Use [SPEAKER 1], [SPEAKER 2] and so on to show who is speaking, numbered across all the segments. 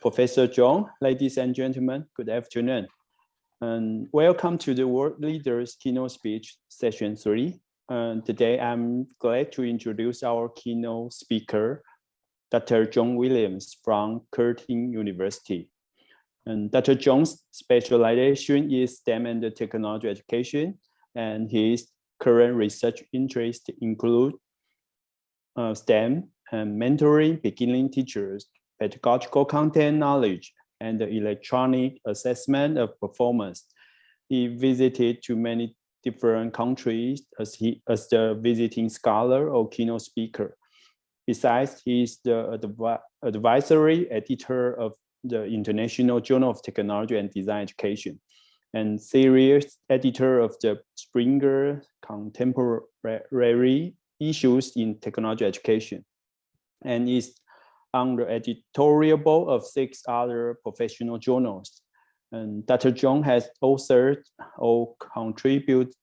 [SPEAKER 1] Professor John, ladies and gentlemen, good afternoon. And welcome to the World Leaders Keynote Speech Session 3. Today, I'm glad to introduce our keynote speaker, Dr. John Williams from Taiwan University. And Dr. John's specialization is STEM and technology education, and his current research interests include STEM and mentoring beginning teachers, pedagogical content knowledge, and the electronic assessment of performance. He visited to many different countries as the visiting scholar or keynote speaker. Besides, he is the advisory editor of the International Journal of Technology and Design Education, and series editor of the Springer Contemporary Issues in Technology Education, and is on the editorial board of 6 other professional journals. And Dr. John has authored or contributed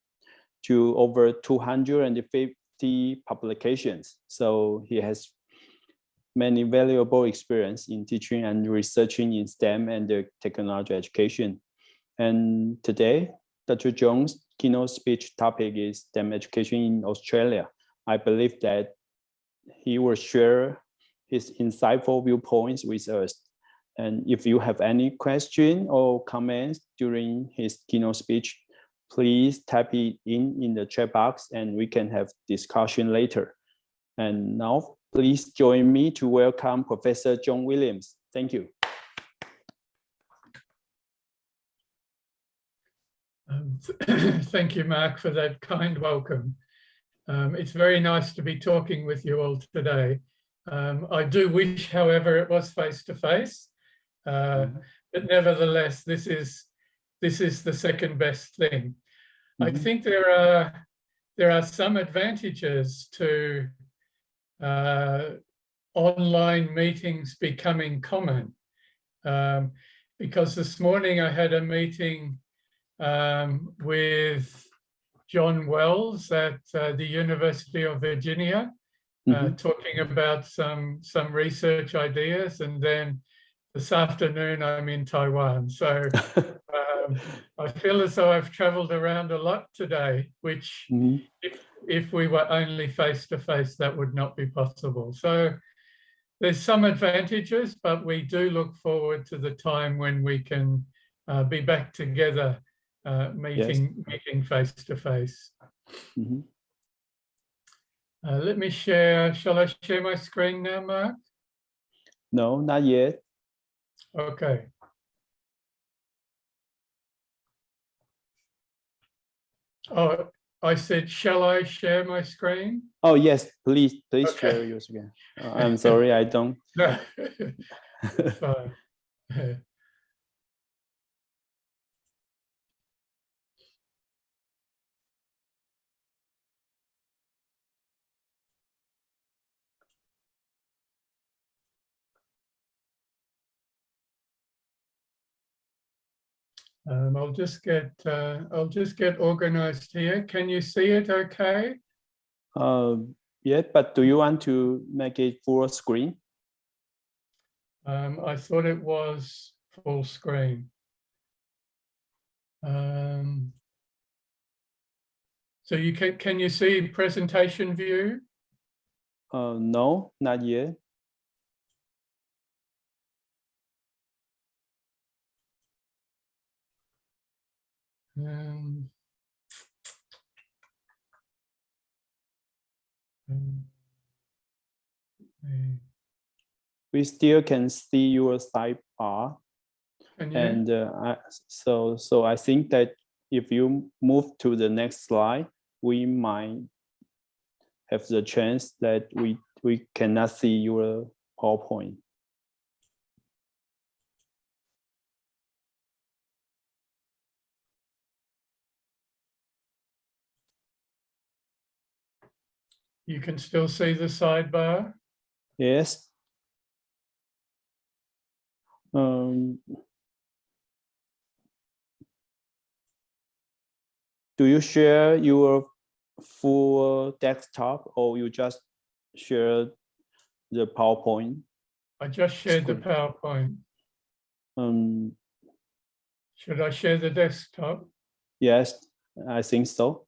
[SPEAKER 1] to over 250 publications. So he has many valuable experience in teaching and researching in STEM and the technology education. And today, Dr. John's keynote speech topic is STEM education in Australia. I believe that he will share his insightful viewpoints with us. And if you have any question or comments during his keynote speech, please type it in the chat box and we can have discussion later. And now, please join me to welcome Professor John Williams. Thank you.
[SPEAKER 2] Thank you, Mark, for that kind welcome. It's very nice to be talking with you all today. I do wish, however, it was face-to-face, but nevertheless, this is the second best thing. I think there are some advantages to online meetings becoming common, because this morning I had a meeting with John Wells at the University of Virginia, talking about some research ideas, and then this afternoon I'm in Taiwan. So I feel as though I've traveled around a lot today, which if we were only face-to-face, that would not be possible. So there's some advantages, but we do look forward to the time when we can be back together, meeting face-to-face. Let me share. Shall I share my screen now, Mark?
[SPEAKER 1] No, not yet.
[SPEAKER 2] Okay. Oh, I said, shall I share my screen?
[SPEAKER 1] Oh, yes, please okay. Share your screen. I'm sorry, I don't.
[SPEAKER 2] No, fine. I'll just get organized here. Can you see it okay?
[SPEAKER 1] Yeah, but do you want to make it full screen?
[SPEAKER 2] I thought it was full screen. So you can you see presentation view?
[SPEAKER 1] No, not yet. We still can see your sidebar, and so I think that if you move to the next slide, we might have the chance that we cannot see your PowerPoint.
[SPEAKER 2] You can still see the sidebar?
[SPEAKER 1] Yes. Do you share your full desktop or you just share the PowerPoint?
[SPEAKER 2] I just shared the PowerPoint. Should I share the desktop?
[SPEAKER 1] Yes, I think so.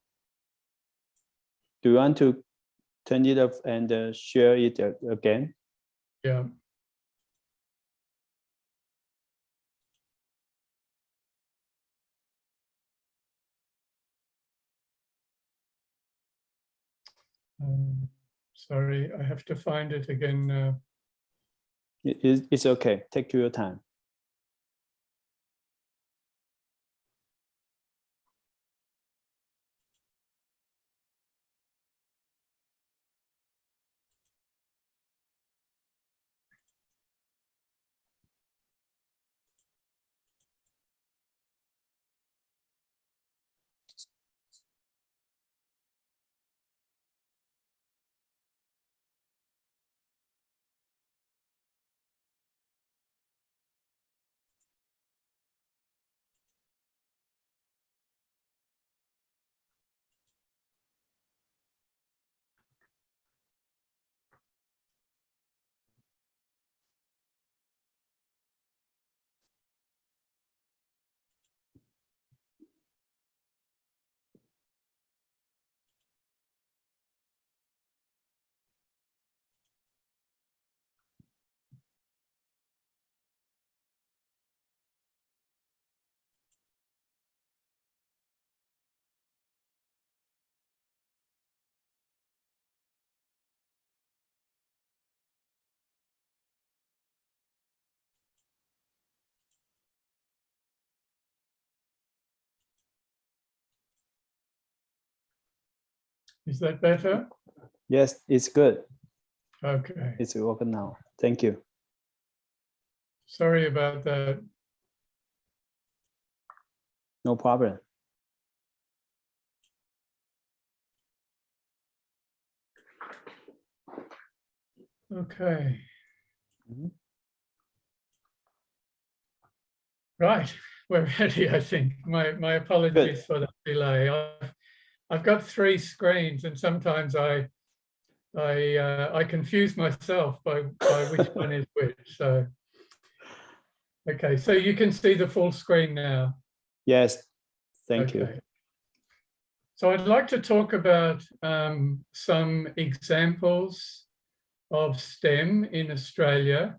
[SPEAKER 1] Do you want to turn it off and share it again?
[SPEAKER 2] Yeah. Sorry, I have to find it again now.
[SPEAKER 1] It's okay. Take your time.
[SPEAKER 2] Is that better?
[SPEAKER 1] Yes, it's good.
[SPEAKER 2] Okay.
[SPEAKER 1] It's working now. Thank you.
[SPEAKER 2] Sorry about that.
[SPEAKER 1] No problem.
[SPEAKER 2] Okay.
[SPEAKER 1] Mhm.
[SPEAKER 2] Right, we're ready, I think. My apologies for the delay. I've got 3 screens, and sometimes I confuse myself by which one is which. So, okay, so you can see the full screen now.
[SPEAKER 1] Yes, thank you.
[SPEAKER 2] So I'd like to talk about some examples of STEM in Australia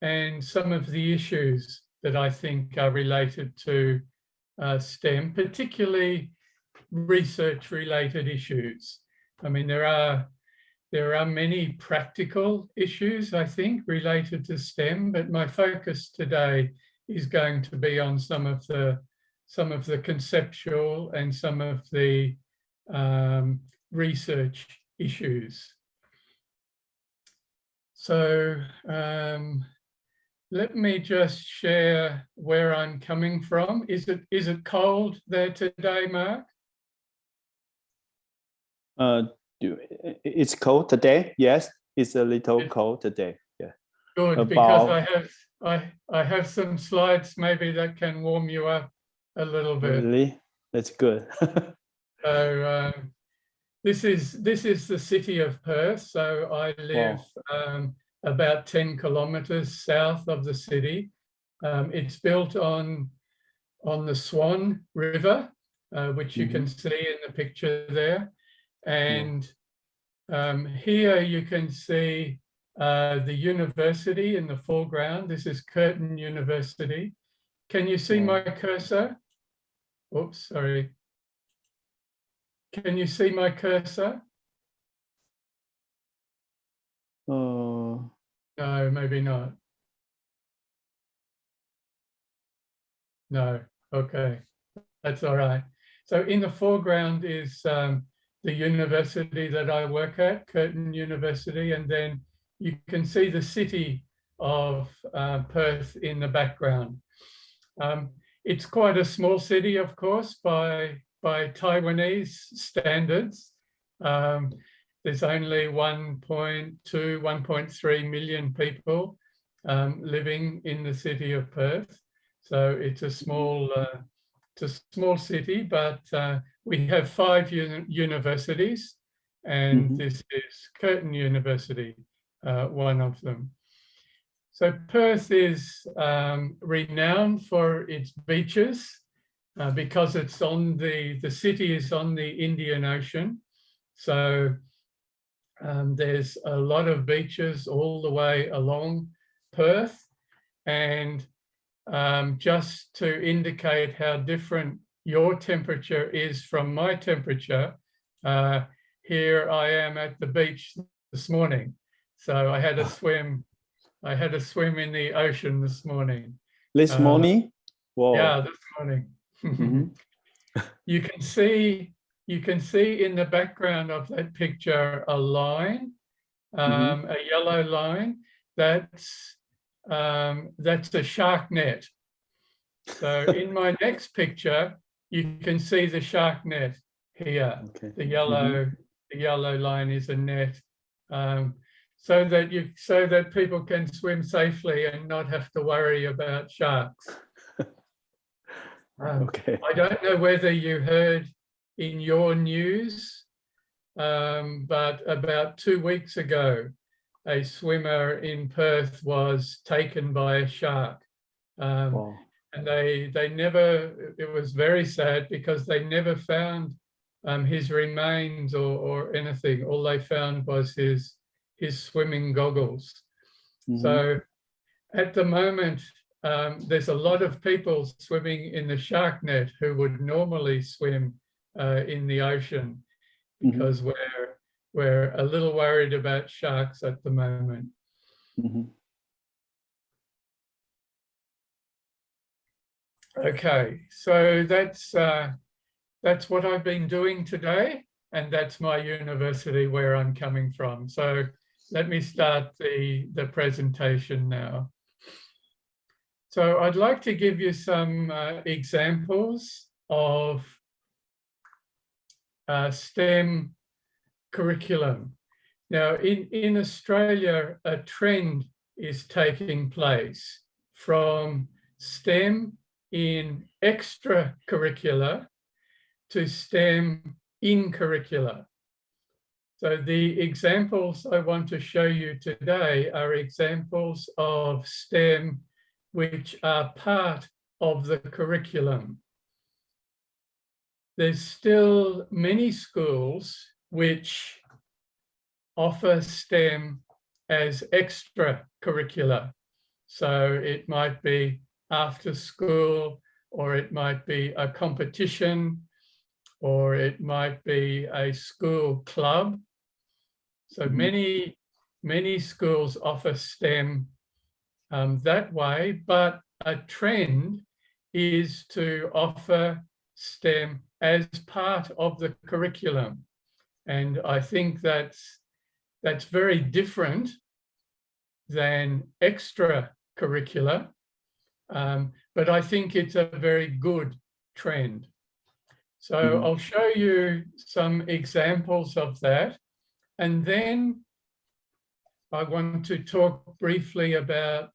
[SPEAKER 2] and some of the issues that I think are related to STEM, particularly research-related issues. I mean, there are many practical issues, I think, related to STEM, but my focus today is going to be on some of the conceptual and some of the research issues. So let me just share where I'm coming from. Is it cold there today, Mark?
[SPEAKER 1] It's cold today. Yes, it's a little cold today. Yeah.
[SPEAKER 2] Good, because I have some slides maybe that can warm you up a little bit.
[SPEAKER 1] Really, that's good.
[SPEAKER 2] So this is the city of Perth. So I live about 10 kilometers south of the city. It's built on the Swan River, which you can see in the picture there. And here you can see the university in the foreground. This is Curtin University. Can you see my cursor? Oops, sorry. Can you see my cursor? No, maybe not. No, okay, that's all right. So in the foreground is the university that I work at, Curtin University, and then you can see the city of Perth in the background. It's quite a small city, of course, by Taiwanese standards. There's only 1.2, 1.3 million people living in the city of Perth. So it's a small city, but we have 5 universities, and this is Curtin University, one of them. So Perth is renowned for its beaches because it's on the city is on the Indian Ocean. So there's a lot of beaches all the way along Perth. And just to indicate how different your temperature is from my temperature, here I am at the beach this morning. So I had a swim. I had a swim in the ocean this morning.
[SPEAKER 1] This morning? Wow.
[SPEAKER 2] Yeah, this morning.
[SPEAKER 1] Mm-hmm.
[SPEAKER 2] You can see in the background of that picture a line, a yellow line. That's a shark net. So in my next picture, you can see the shark net here. Okay. The yellow line is a net, so that people can swim safely and not have to worry about sharks.
[SPEAKER 1] Okay.
[SPEAKER 2] I don't know whether you heard in your news, but about 2 weeks ago, a swimmer in Perth was taken by a shark.
[SPEAKER 1] Wow.
[SPEAKER 2] And they never, it was very sad because they never found his remains or anything. All they found was his swimming goggles. So at the moment, there's a lot of people swimming in the shark net who would normally swim in the ocean because we're a little worried about sharks at the moment. Okay, so that's what I've been doing today, and that's my university where I'm coming from. So let me start the presentation now. So I'd like to give you some examples of STEM curriculum. Now, in Australia, a trend is taking place from STEM in extracurricular to STEM in curricular. So the examples I want to show you today are examples of STEM which are part of the curriculum. There's still many schools which offer STEM as extracurricular. So it might be after school, or it might be a competition, or it might be a school club. So many schools offer STEM that way, but a trend is to offer STEM as part of the curriculum. And I think that's very different than extracurricular, but I think it's a very good trend. So I'll show you some examples of that. And then I want to talk briefly about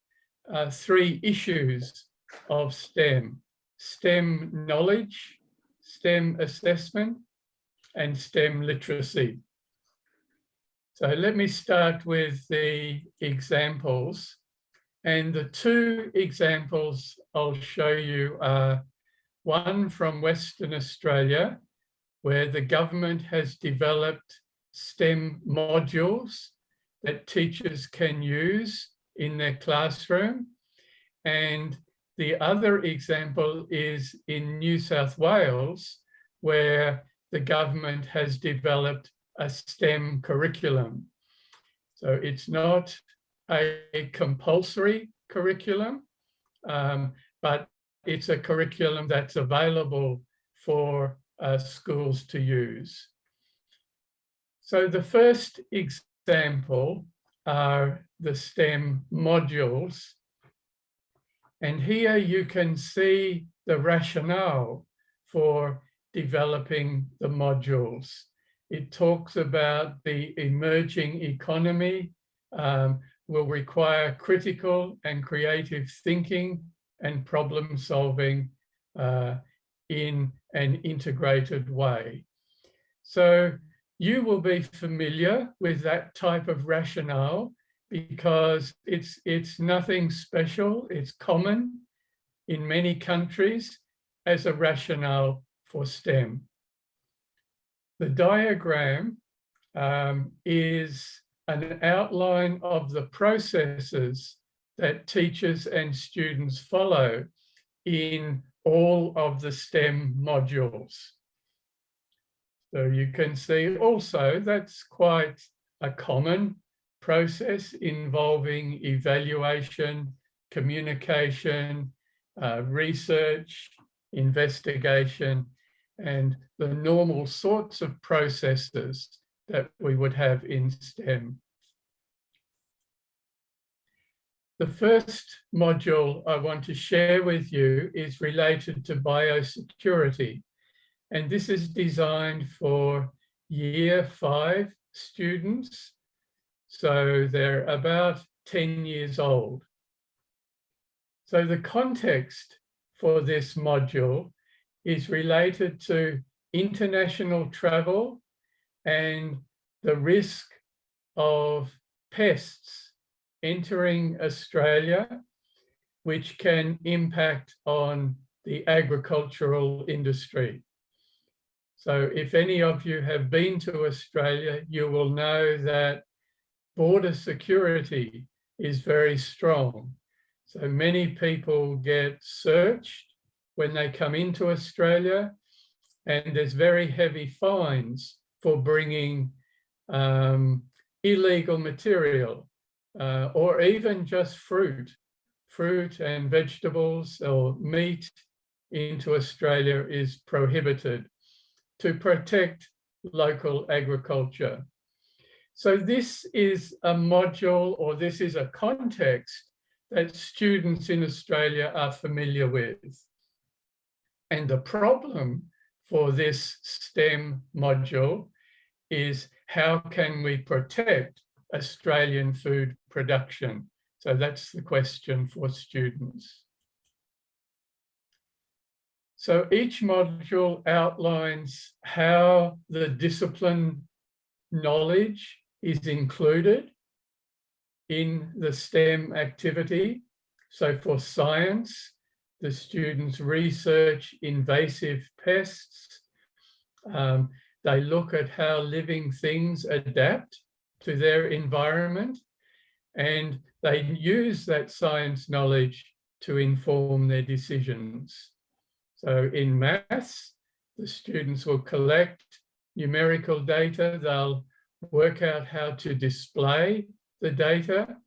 [SPEAKER 2] 3 issues of STEM: STEM knowledge, STEM assessment, and STEM literacy. So let me start with the examples. And the 2 examples I'll show you are one from Western Australia, where the government has developed STEM modules that teachers can use in their classroom. And the other example is in New South Wales, where the government has developed a STEM curriculum. So it's not a compulsory curriculum, but it's a curriculum that's available for schools to use. So the first example are the STEM modules. And here you can see the rationale for developing the modules. It talks about the emerging economy will require critical and creative thinking and problem solving in an integrated way. So you will be familiar with that type of rationale because it's nothing special. It's common in many countries as a rationale for STEM. The diagram is an outline of the processes that teachers and students follow in all of the STEM modules. So you can see also that's quite a common process involving evaluation, communication, research, investigation, and the normal sorts of processes that we would have in STEM. The first module I want to share with you is related to biosecurity. And this is designed for Year 5 students. So they're about 10 years old. So the context for this module is related to international travel and the risk of pests entering Australia, which can impact on the agricultural industry. So if any of you have been to Australia, you will know that border security is very strong. So many people get searched when they come into Australia, and there's very heavy fines for bringing illegal material or even just fruit and vegetables or meat into Australia is prohibited to protect local agriculture. So this is a module, or this is a context that students in Australia are familiar with. And the problem for this STEM module is how can we protect Australian food production? So that's the question for students. So each module outlines how the discipline knowledge is included in the STEM activity. So for science, the students research invasive pests. They look at how living things adapt to their environment, and they use that science knowledge to inform their decisions. So in maths, the students will collect numerical data. They'll work out how to display the data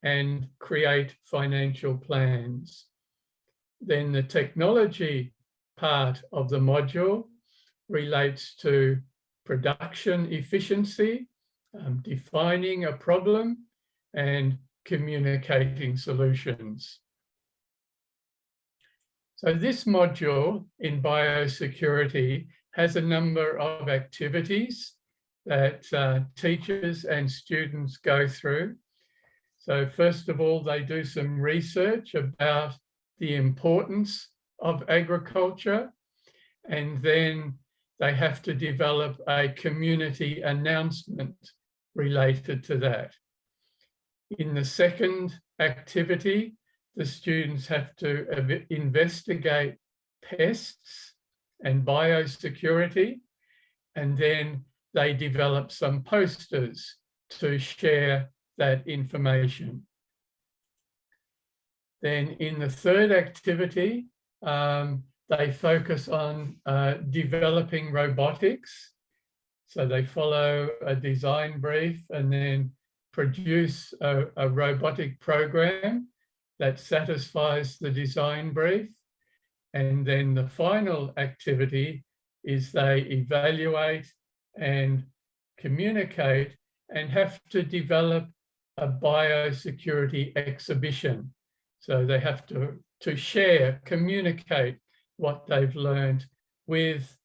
[SPEAKER 2] and create financial plans. Then the technology part of the module relates to production efficiency, defining a problem, and communicating solutions. So this module in biosecurity has a number of activities that teachers and students go through. So first of all, they do some research about the importance of agriculture, and then they have to develop a community announcement related to that. In the second activity, the students have to investigate pests and biosecurity, and then they develop some posters to share that information. Then in the third activity, they focus on developing robotics. So they follow a design brief and then produce a robotic program that satisfies the design brief. And then the final activity is they evaluate and communicate and have to develop a biosecurity exhibition. So they have to share, communicate what they've learned with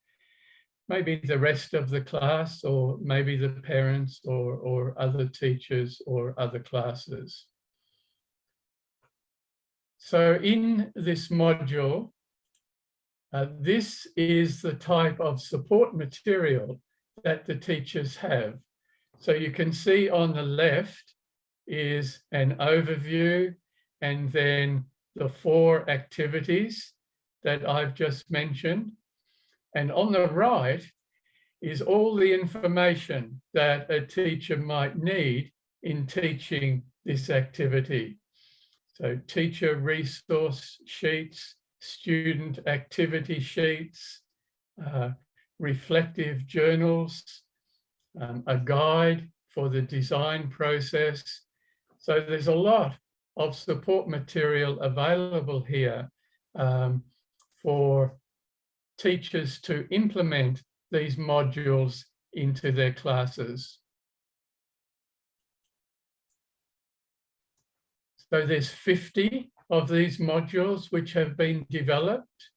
[SPEAKER 2] maybe the rest of the class, or maybe the parents or other teachers or other classes. So in this module, this is the type of support material that the teachers have. So you can see on the left is an overview and then the 4 activities that I've just mentioned. And on the right is all the information that a teacher might need in teaching this activity. So teacher resource sheets, student activity sheets, reflective journals, a guide for the design process. So there's a lot of support material available here for teachers to implement these modules into their classes. So there's 50 of these modules which have been developed.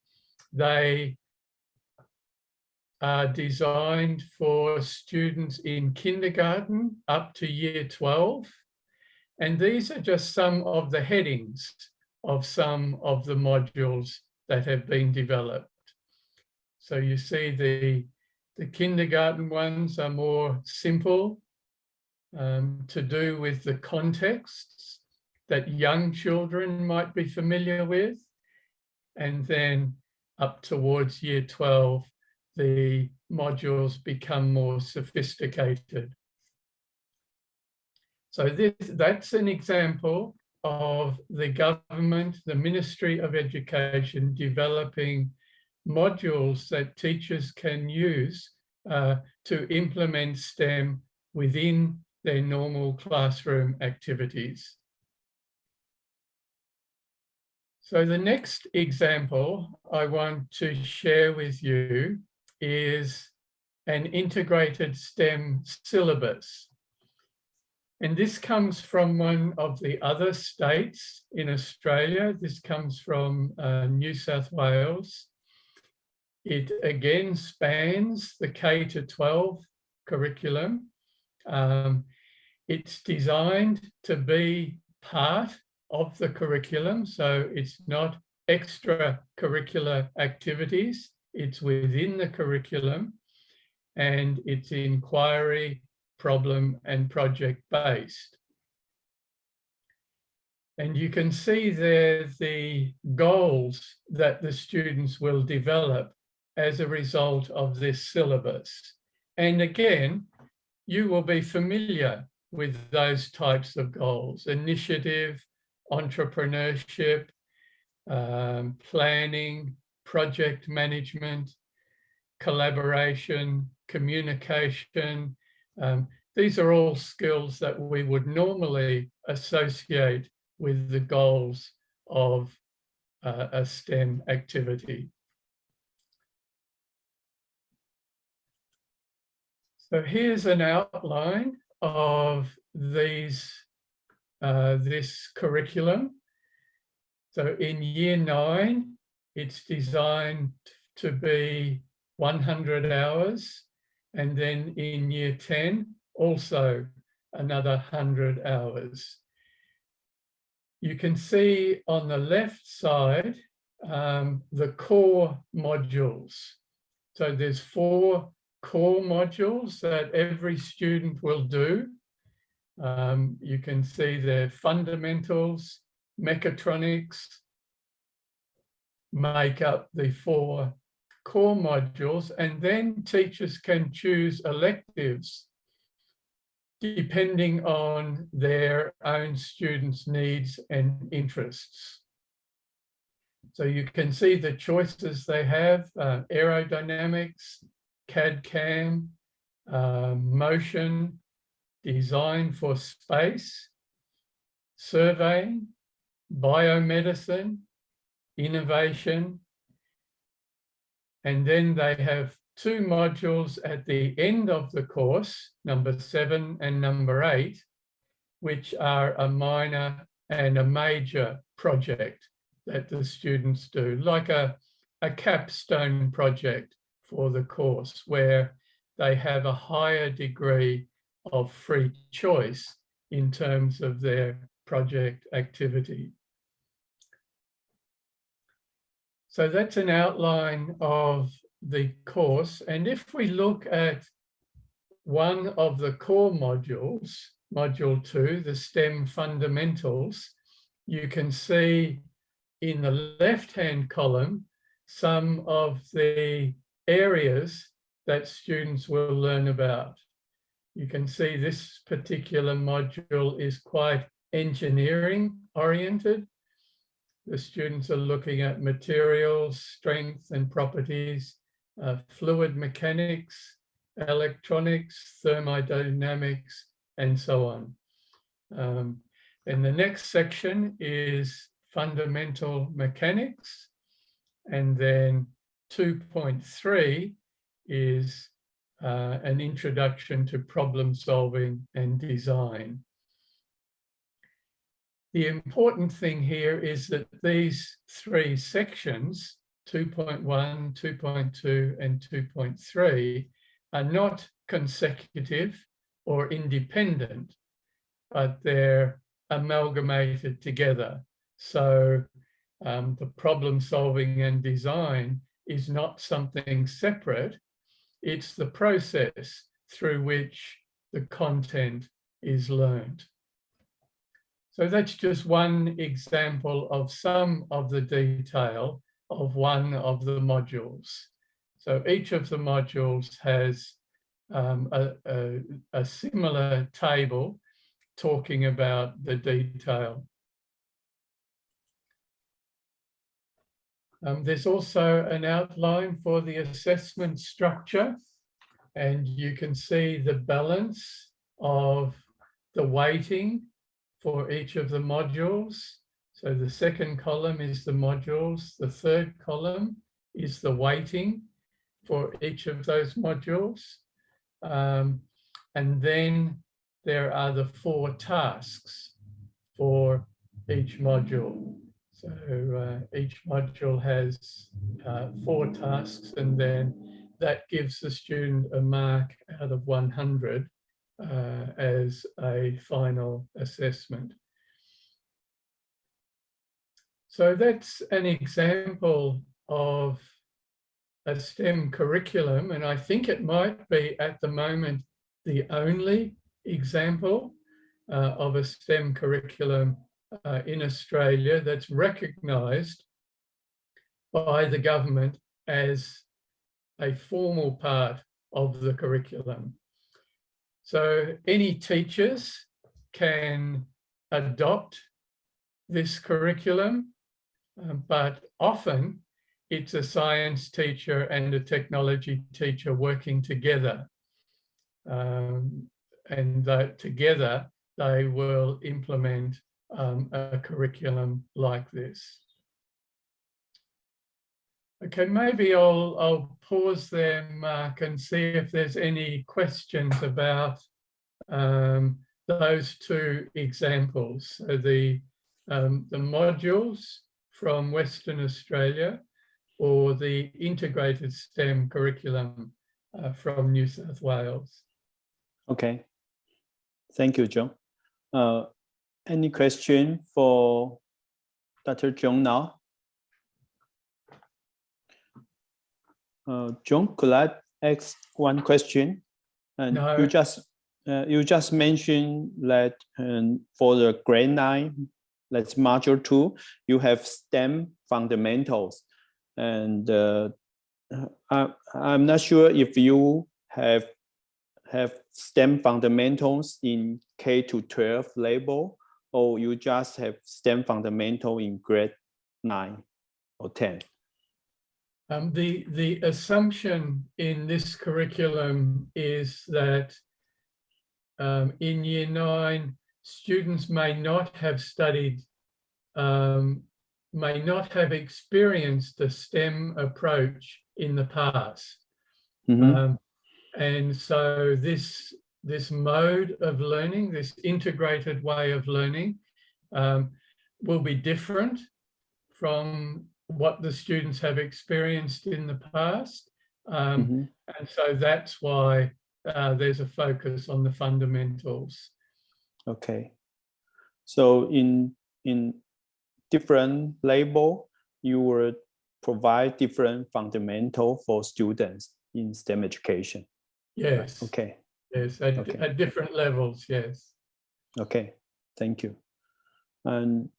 [SPEAKER 2] They are designed for students in kindergarten up to year 12. And these are just some of the headings of some of the modules that have been developed. So you see the kindergarten ones are more simple to do with the contexts that young children might be familiar with. And then up towards year 12, the modules become more sophisticated. So that's an example of the government, the Ministry of Education, developing modules that teachers can use to implement STEM within their normal classroom activities. So the next example I want to share with you is an integrated STEM syllabus. And this comes from one of the other states in Australia. This comes from New South Wales. It again spans the K-12 curriculum. It's designed to be part of the curriculum, so it's not extracurricular activities, it's within the curriculum, and it's inquiry, problem, and project-based. And you can see there the goals that the students will develop as a result of this syllabus. And again, you will be familiar with those types of goals: initiative, entrepreneurship, planning, project management, collaboration, communication. These are all skills that we would normally associate with the goals of a STEM activity. So here's an outline of this curriculum. So in year 9, it's designed to be 100 hours. And then in year 10, also another 100 hours. You can see on the left side, the core modules. So there's 4 core modules that every student will do. You can see the fundamentals, mechatronics make up the 4 core modules, and then teachers can choose electives depending on their own students' needs and interests. So you can see the choices they have: aerodynamics, CAD/CAM, motion, design for space, surveying, biomedicine, innovation. And then they have 2 modules at the end of the course, number 7 and number 8, which are a minor and a major project that the students do, like a capstone project for the course, where they have a higher degree of free choice in terms of their project activity. So that's an outline of the course. And if we look at one of the core modules, Module 2, the STEM fundamentals, you can see in the left-hand column some of the areas that students will learn about. You can see this particular module is quite engineering oriented. The students are looking at materials, strength and properties, fluid mechanics, electronics, thermodynamics, and so on. And the next section is fundamental mechanics. And then 2.3 is an introduction to problem solving and design. The important thing here is that these three sections, 2.1, 2.2, and 2.3, are not consecutive or independent, but they're amalgamated together. So the problem solving and design is not something separate. It's the process through which the content is learned. So that's just one example of some of the detail of one of the modules. So each of the modules has a similar table talking about the detail. There's also an outline for the assessment structure, and you can see the balance of the weighting for each of the modules. So the second column is the modules, the third column is the weighting for each of those modules. And then there are the 4 tasks for each module. So each module has 4 tasks, and then that gives the student a mark out of 100 as a final assessment. So that's an example of a STEM curriculum, and I think it might be at the moment the only example of a STEM curriculum in Australia that's recognised by the government as a formal part of the curriculum. So any teachers can adopt this curriculum, but often it's a science teacher and a technology teacher working together. And that together they will implement a curriculum like this. Okay, maybe I'll pause there, Mark, and see if there's any questions about those 2 examples. So the modules from Western Australia, or the integrated STEM curriculum from New South Wales.
[SPEAKER 1] Okay, thank you, John. Any question for Dr. John now? John, could I ask one question? And
[SPEAKER 2] no.
[SPEAKER 1] you just mentioned that for the grade 9, that's module 2, you have STEM fundamentals, and I'm not sure if you have STEM fundamentals in K to 12 level, or you just have STEM fundamental in grade 9 or 10.
[SPEAKER 2] The assumption in this curriculum is that in year 9, students may not have studied, may not have experienced the STEM approach in the past. Mm-hmm. And so this mode of learning, this integrated way of learning, will be different from what the students have experienced in the past. Mm-hmm. And so that's why there's a focus on the fundamentals.
[SPEAKER 1] Okay. So in different level, you will provide different fundamental for students in STEM education.
[SPEAKER 2] Yes.
[SPEAKER 1] Okay.
[SPEAKER 2] Yes, at different levels, yes.
[SPEAKER 1] Okay, thank you. And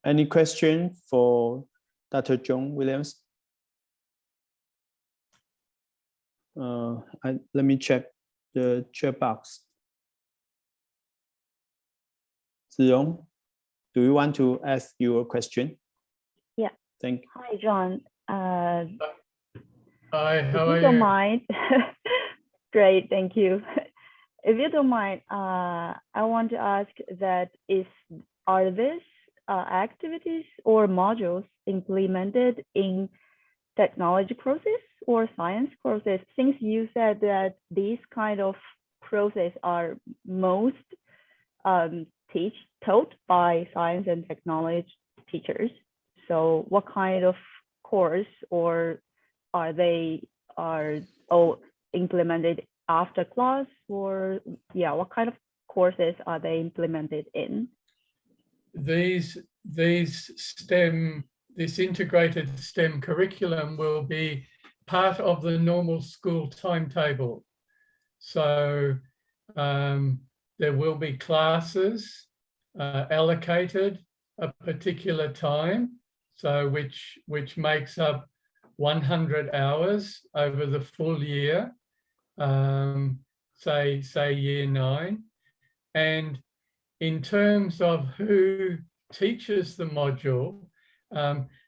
[SPEAKER 1] any question for Dr. John Williams? Let me check the chat box. Ziyong, do you want to ask your question?
[SPEAKER 3] Yeah.
[SPEAKER 1] Thank you.
[SPEAKER 3] Hi, John.
[SPEAKER 2] Hi, how
[SPEAKER 3] If
[SPEAKER 2] are
[SPEAKER 3] you don't
[SPEAKER 2] you?
[SPEAKER 3] mind, great, thank you. If you don't mind, I want to ask that are these activities or modules implemented in technology courses or science courses? Since you said that these kind of courses are most taught by science and technology teachers. So what kind of course, or are they all implemented after class, or what kind of courses are they implemented in?
[SPEAKER 2] This integrated STEM curriculum will be part of the normal school timetable. So there will be classes allocated a particular time, so which makes up 100 hours over the full year, say year 9. And in terms of who teaches the module,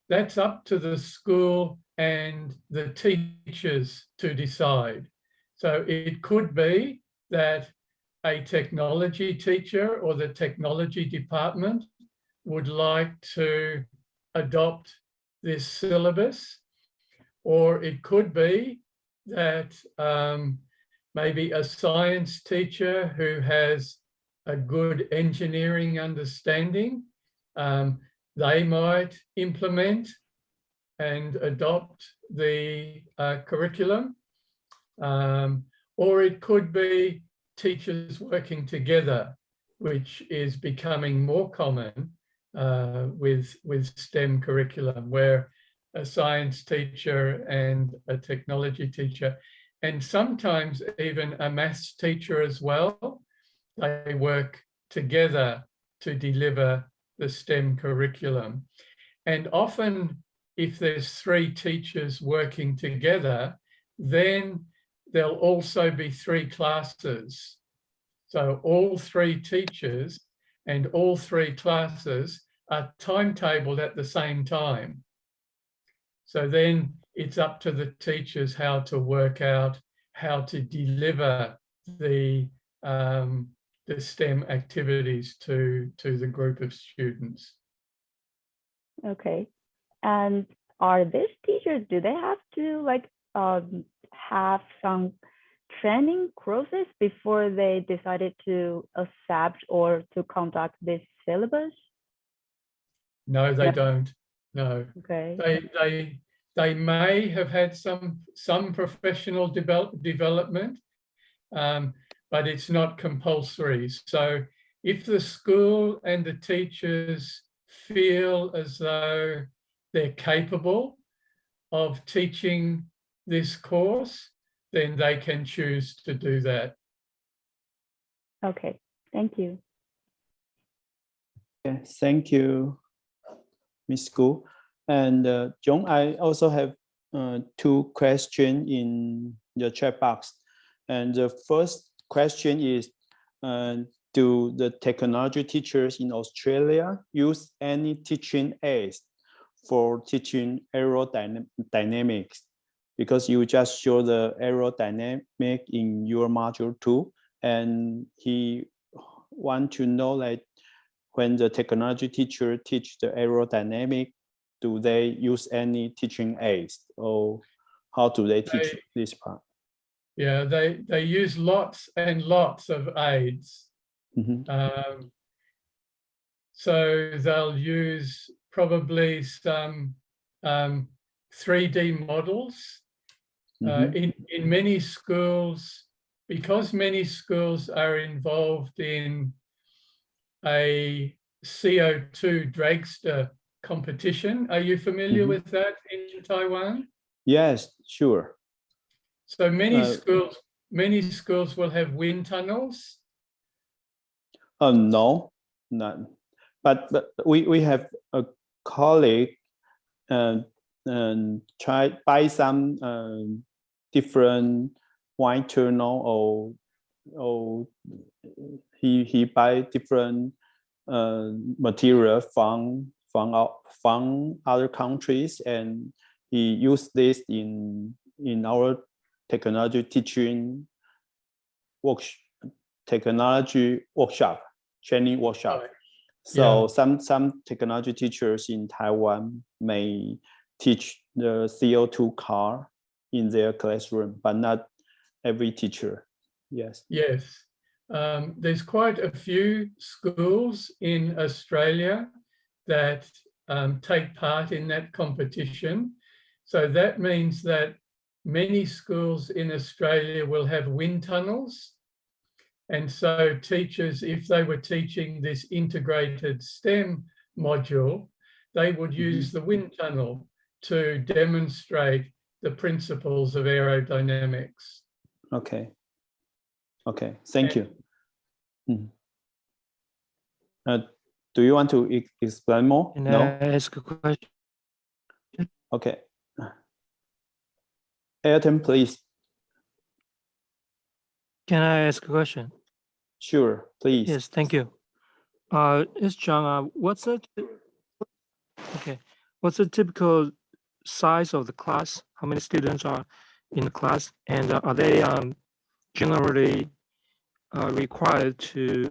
[SPEAKER 2] that's up to the school and the teachers to decide. So it could be that a technology teacher or the technology department would like to adopt this syllabus, or it could be that maybe a science teacher who has a good engineering understanding, they might implement and adopt the curriculum. Or it could be teachers working together, which is becoming more common with STEM curriculum, where a science teacher and a technology teacher, and sometimes even a maths teacher as well, they work together to deliver the STEM curriculum. And often, if there's 3 teachers working together, then there'll also be 3 classes. So all 3 teachers and all 3 classes are timetabled at the same time. So then it's up to the teachers how to work out how to deliver the STEM activities to the group of students.
[SPEAKER 3] Okay. And are these teachers, do they have to have some training courses before they decided to accept or to conduct this syllabus?
[SPEAKER 2] No, they don't. No.
[SPEAKER 3] Okay.
[SPEAKER 2] They may have had some professional development, but it's not compulsory. So if the school and the teachers feel as though they're capable of teaching this course, then they can choose to do that.
[SPEAKER 3] Okay, thank you.
[SPEAKER 1] Okay, thank you, Ms. Gu. And John, I also have 2 questions in the chat box. And the first question is, do the technology teachers in Australia use any teaching aids for teaching aerodynamics? Because you just show the aerodynamic in your module 2, and he want to know, like, when the technology teacher teach the aerodynamic, do they use any teaching aids, or how do they teach this part?
[SPEAKER 2] Yeah, they use lots and lots of aids.
[SPEAKER 1] Mm-hmm.
[SPEAKER 2] So they'll use probably some 3D models. In many schools, because many schools are involved in a CO2 dragster competition. Are you familiar with that in Taiwan?
[SPEAKER 1] Yes, sure.
[SPEAKER 2] So many schools will have wind tunnels.
[SPEAKER 1] No, none. But we have a colleague and try buy some different wine journal or he buy different material from other countries, and he used this in our technology teaching workshop, training workshop.
[SPEAKER 2] Right.
[SPEAKER 1] So some technology teachers in Taiwan may teach the CO2 car in their classroom, but not every teacher. Yes.
[SPEAKER 2] Yes. There's quite a few schools in Australia that take part in that competition. So that means that many schools in Australia will have wind tunnels. And so teachers, if they were teaching this integrated STEM module, they would use the wind tunnel to demonstrate the principles of aerodynamics.
[SPEAKER 1] Okay. Okay, thank you. Do you want to explain more?
[SPEAKER 4] Can
[SPEAKER 1] No?
[SPEAKER 4] I ask a question?
[SPEAKER 1] Okay. Ayrton, please.
[SPEAKER 4] Can I ask a question?
[SPEAKER 1] Sure, please.
[SPEAKER 4] Yes, thank you. It's John. What's the typical size of the class? How many students are in the class, and are they generally required to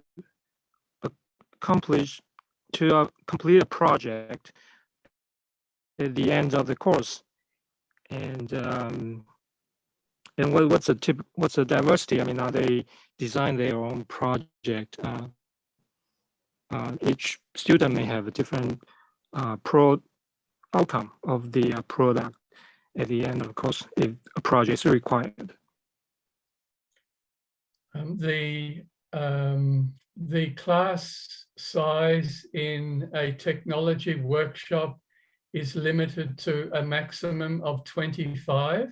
[SPEAKER 4] complete a project at the end of the course? And what's the diversity? I mean, are they design their own project? Each student may have a different outcome of the product at the end of the course if a project is required.
[SPEAKER 2] The class size in a technology workshop is limited to a maximum of 25.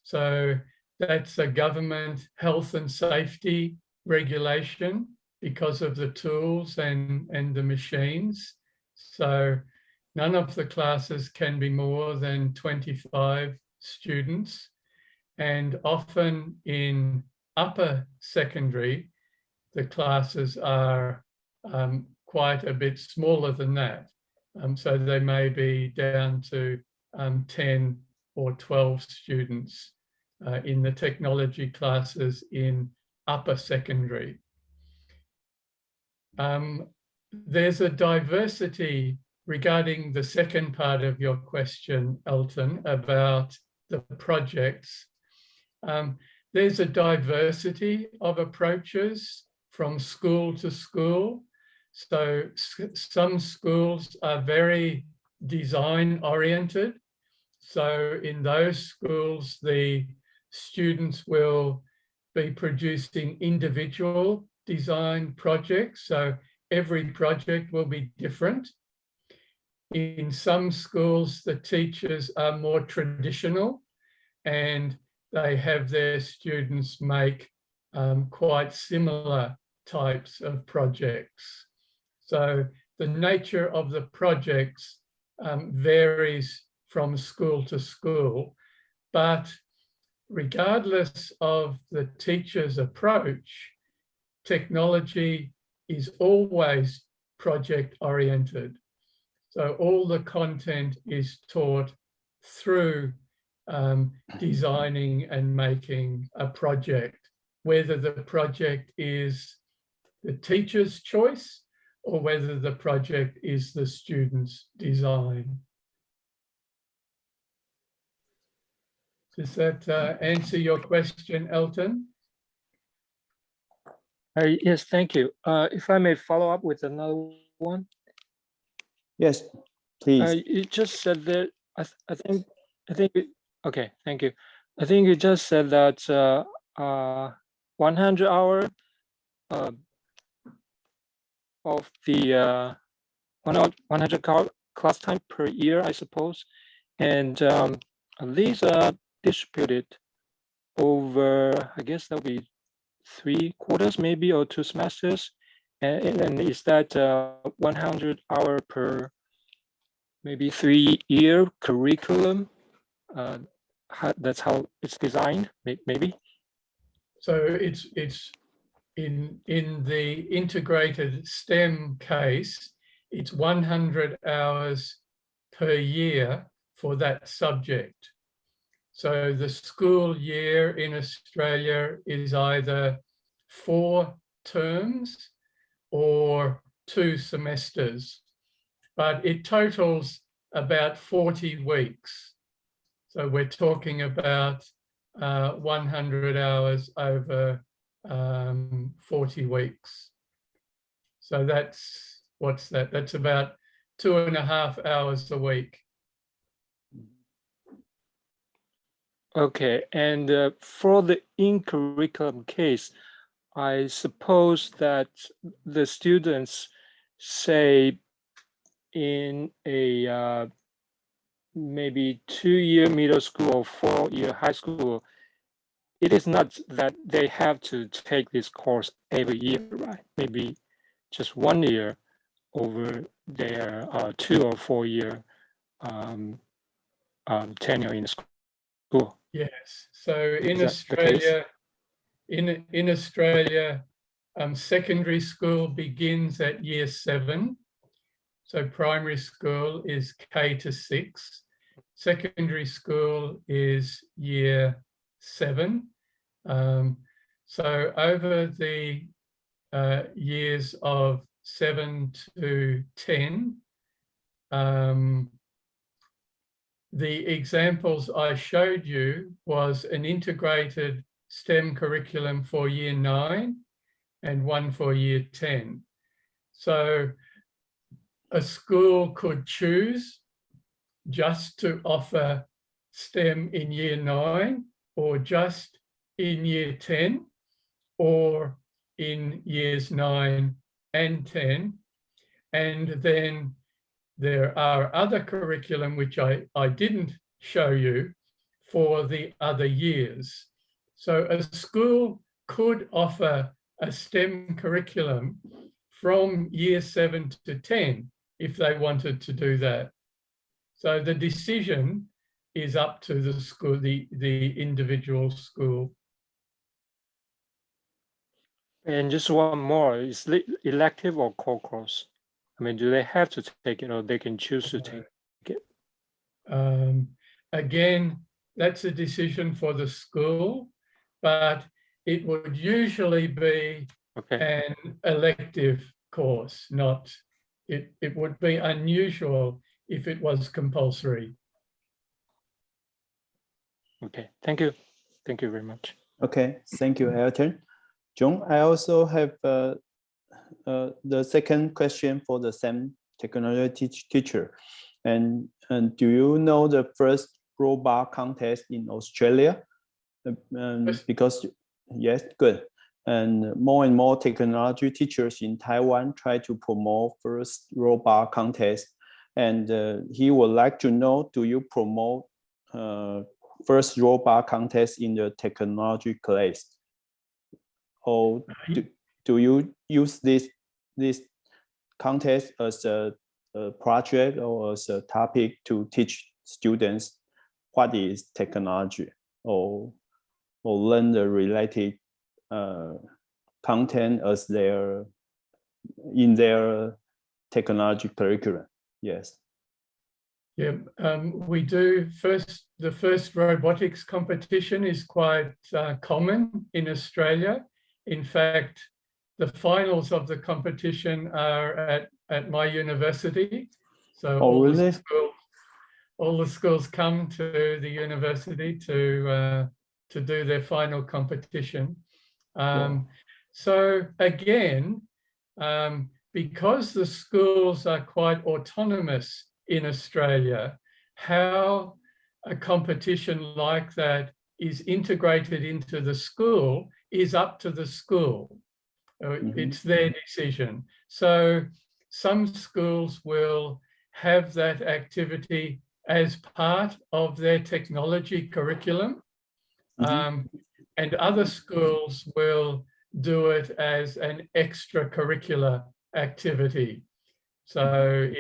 [SPEAKER 2] So that's a government health and safety regulation because of the tools and the machines. So none of the classes can be more than 25 students. And often in upper secondary, the classes are quite a bit smaller than that. So they may be down to 10 or 12 students in the technology classes in upper secondary. There's a diversity regarding the second part of your question, Elton, about the projects. There's a diversity of approaches from school to school. So some schools are very design oriented. So in those schools, the students will be producing individual design projects. So every project will be different. In some schools, the teachers are more traditional and they have their students make quite similar types of projects. So the nature of the projects varies from school to school, but regardless of the teacher's approach, technology is always project oriented. So all the content is taught through designing and making a project, whether the project is the teacher's choice or whether the project is the student's design. Does that answer your question, Elton?
[SPEAKER 4] Yes, thank you. If I may follow up with another one.
[SPEAKER 1] Yes, please.
[SPEAKER 4] You just said that, I think, okay, thank you. I think you just said that 100 hour of the 100 class time per year, I suppose. And these are distributed over, I guess that'll be 3 quarters maybe, or 2 semesters? And is that 100 hour per maybe 3-year curriculum? That's how it's designed, maybe?
[SPEAKER 2] So it's in the integrated STEM case, it's 100 hours per year for that subject. So the school year in Australia is either 4 terms or 2 semesters, but it totals about 40 weeks. So we're talking about 100 hours over 40 weeks. So that's, what's that? That's about 2.5 hours a week.
[SPEAKER 4] Okay, and for the in-curriculum case, I suppose that the students, say, in a maybe 2-year middle school or 4-year high school, it is not that they have to take this course every year, right? Maybe just 1 year over their 2 or 4-year tenure in school.
[SPEAKER 2] Yes. So in Australia, in Australia, secondary school begins at year 7. So primary school is K to 6. Secondary school is year 7. So over the years of 7 to 10, the examples I showed you was an integrated STEM curriculum for year 9 and one for year 10. So a school could choose just to offer STEM in year 9 or just in year 10 or in years 9 and 10. And then there are other curriculum which I didn't show you for the other years. So a school could offer a STEM curriculum from year 7 to 10 if they wanted to do that. So the decision is up to the school, the individual school.
[SPEAKER 4] And just one more, is it elective or core course? I mean, do they have to take it or they can choose to take it?
[SPEAKER 2] Again, that's a decision for the school, but it would usually be an elective course, not, it would be unusual if it was compulsory.
[SPEAKER 4] Okay, thank you. Thank you very much.
[SPEAKER 1] Okay, thank you, Elton. John, I also have the second question for the same technology teacher. And do you know the first robot contest in Australia? Because, yes, good. And more technology teachers in Taiwan try to promote first robot contest. And he would like to know, do you promote first robot contest in the technology class? Or do you use this contest as a project or as a topic to teach students what is technology or learn the related content as in their technology curriculum? Yes.
[SPEAKER 2] Yeah, we do. The first robotics competition is quite common in Australia. In fact, the finals of the competition are at my university. So all the schools come to the university to do their final competition. So again, because the schools are quite autonomous in Australia, how a competition like that is integrated into the school is up to the school. It's their decision. So some schools will have that activity as part of their technology curriculum, and other schools will do it as an extracurricular activity. So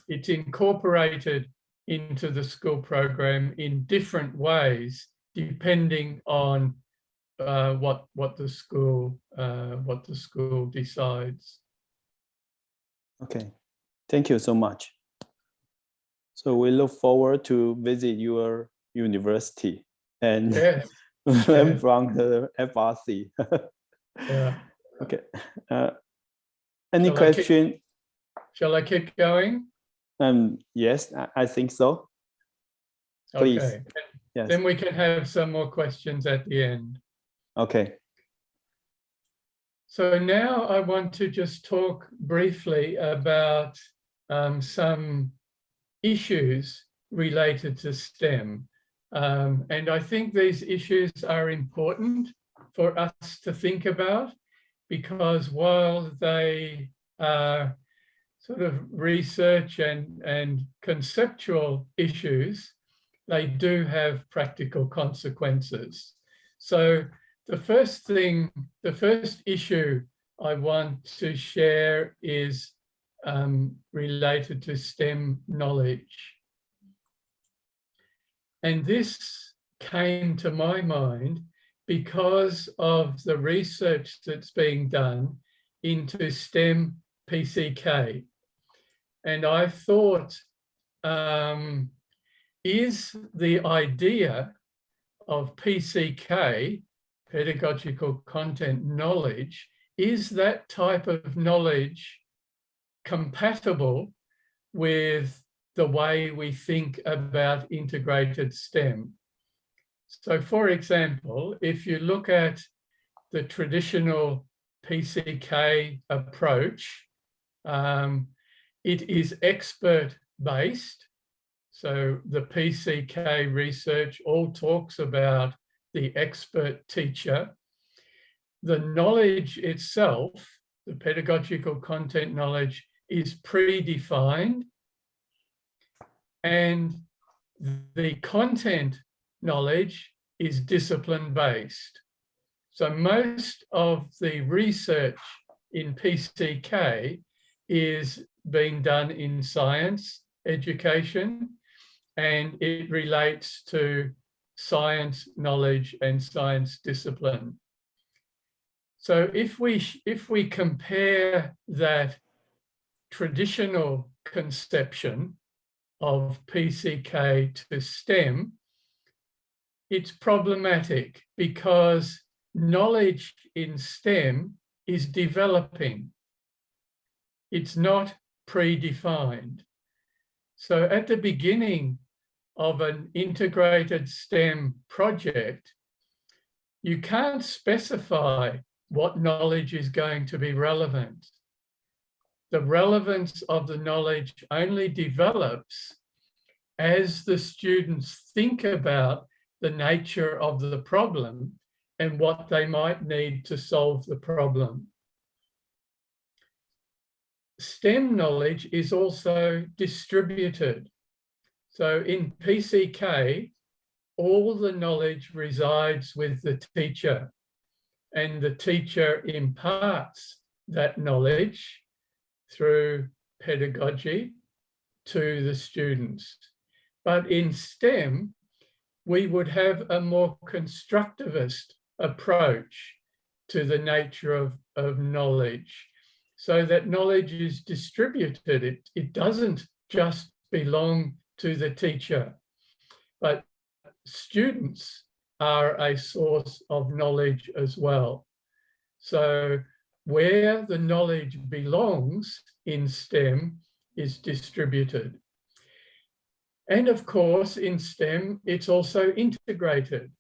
[SPEAKER 2] it's incorporated into the school program in different ways, depending on what the school decides.
[SPEAKER 1] Okay, thank you so much. So we look forward to visit your university and
[SPEAKER 2] Yes.
[SPEAKER 1] learn from the FRC.
[SPEAKER 2] Yeah.
[SPEAKER 1] Okay. Any question?
[SPEAKER 2] Shall I keep going?
[SPEAKER 1] Yes, I think so. Please.
[SPEAKER 2] Okay.
[SPEAKER 1] Yes.
[SPEAKER 2] Then we can have some more questions at the end.
[SPEAKER 1] Okay.
[SPEAKER 2] So now I want to just talk briefly about some issues related to STEM. And I think these issues are important for us to think about, because while they are sort of research and conceptual issues, they do have practical consequences. So the first issue I want to share is related to STEM knowledge. And this came to my mind because of the research that's being done into STEM PCK. And I thought, is the idea of PCK, pedagogical content knowledge, is that type of knowledge compatible with the way we think about integrated STEM? So for example, if you look at the traditional PCK approach, it is expert-based. So the PCK research all talks about the expert teacher. The knowledge itself, the pedagogical content knowledge, is predefined, and the content knowledge is discipline-based. So most of the research in PCK is being done in science education, and it relates to science knowledge and science discipline. So if we compare that traditional conception of PCK to STEM, it's problematic because knowledge in STEM is developing. It's not predefined. So at the beginning of an integrated STEM project, you can't specify what knowledge is going to be relevant. The relevance of the knowledge only develops as the students think about the nature of the problem and what they might need to solve the problem. STEM knowledge is also distributed. So in PCK, all the knowledge resides with the teacher, and the teacher imparts that knowledge through pedagogy to the students. But in STEM, we would have a more constructivist approach to the nature of knowledge, so that knowledge is distributed. It doesn't just belong to the teacher, but students are a source of knowledge as well. So where the knowledge belongs in STEM is distributed. And of course, in STEM, it's also integrated.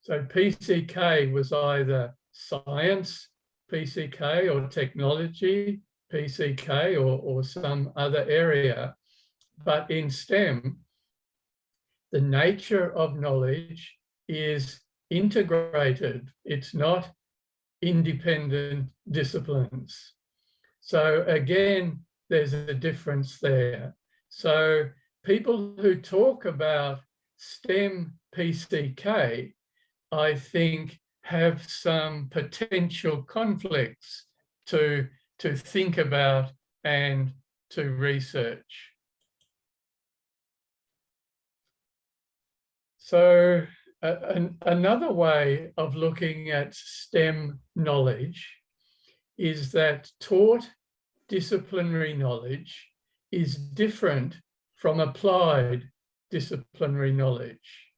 [SPEAKER 2] So PCK was either science PCK or technology PCK or some other area. But in STEM, the nature of knowledge is integrated. It's not independent disciplines. So again, there's a difference there. So people who talk about STEM PCK, I think, have some potential conflicts to think about and to research. So another way of looking at STEM knowledge is that taught disciplinary knowledge is different from applied disciplinary knowledge.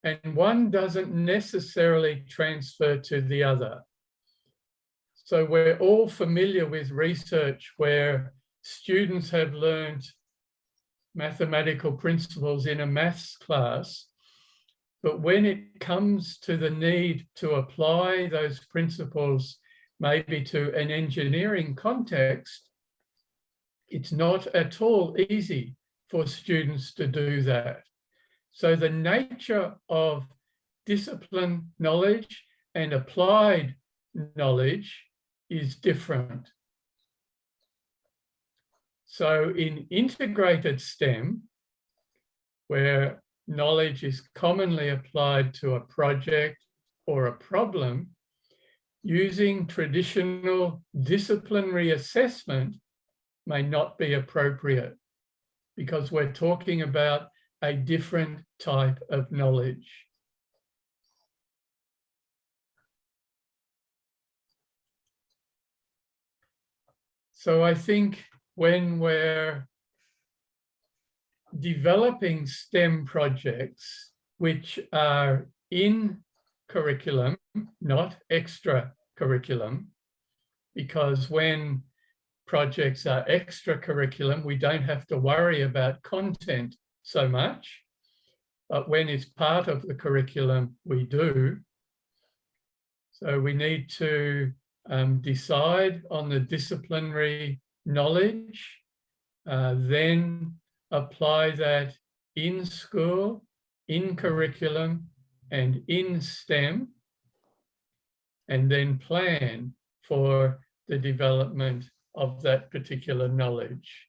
[SPEAKER 2] And one doesn't necessarily transfer to the other. So we're all familiar with research where students have learned mathematical principles in a maths class, but when it comes to the need to apply those principles maybe to an engineering context, it's not at all easy for students to do that. So the nature of discipline knowledge and applied knowledge is different. So in integrated STEM, where knowledge is commonly applied to a project or a problem, using traditional disciplinary assessment may not be appropriate because we're talking about a different type of knowledge. So I think when we're developing STEM projects, which are in curriculum, not extra curriculum, because when projects are extra curriculum, we don't have to worry about content so much, but when it's part of the curriculum, we do. So we need to decide on the disciplinary knowledge, then apply that in school, in curriculum, and in STEM, and then plan for the development of that particular knowledge.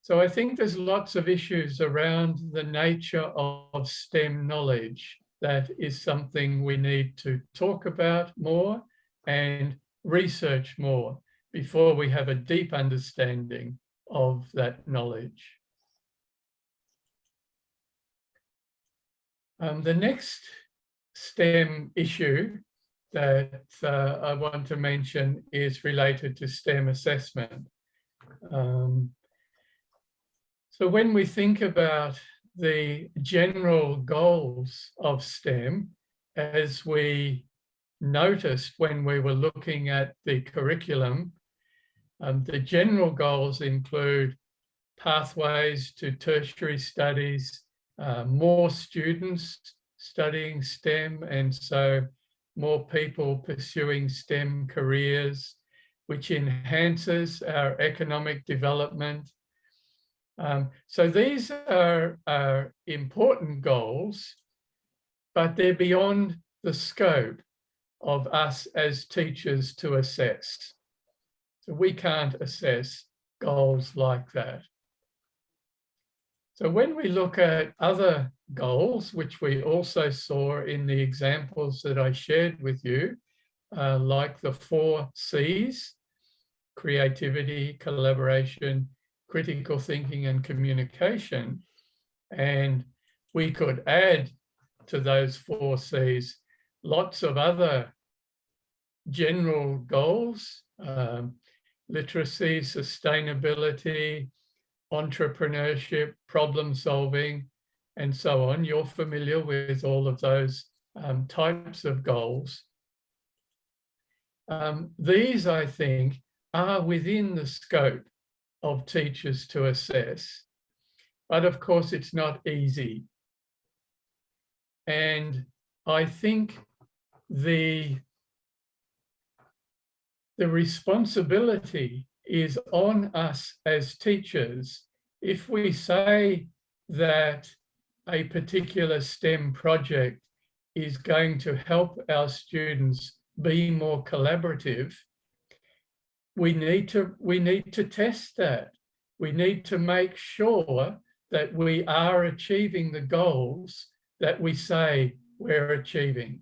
[SPEAKER 2] So I think there's lots of issues around the nature of STEM knowledge. That is something we need to talk about more and research more before we have a deep understanding of that knowledge. The next STEM issue that I want to mention is related to STEM assessment. So when we think about the general goals of STEM, as we noticed when we were looking at the curriculum, the general goals include pathways to tertiary studies, more students studying STEM, and so more people pursuing STEM careers, which enhances our economic development. So these are important goals, but they're beyond the scope of us as teachers to assess. So we can't assess goals like that. So when we look at other goals, which we also saw in the examples that I shared with you, like the 4 C's, creativity, collaboration, critical thinking, and communication, and we could add to those 4 C's lots of other general goals, literacy, sustainability, entrepreneurship, problem solving, and so on. You're familiar with all of those types of goals. These, I think, are within the scope of teachers to assess, but of course it's not easy. And I think the responsibility is on us as teachers. If we say that a particular STEM project is going to help our students be more collaborative, we need to test that. We need to make sure that we are achieving the goals that we say we're achieving.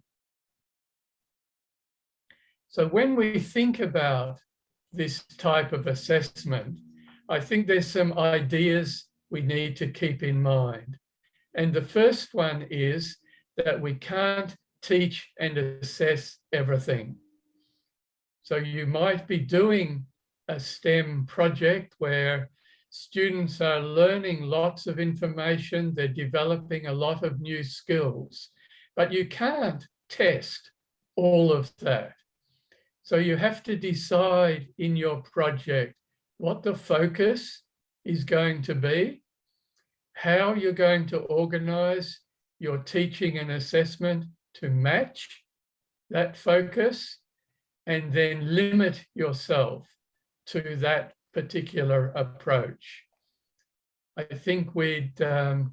[SPEAKER 2] So when we think about this type of assessment, I think there's some ideas we need to keep in mind. And the first one is that we can't teach and assess everything. So you might be doing a STEM project where students are learning lots of information, they're developing a lot of new skills, but you can't test all of that. So you have to decide in your project what the focus is going to be, how you're going to organize your teaching and assessment to match that focus, and then limit yourself to that particular approach. I think we'd drive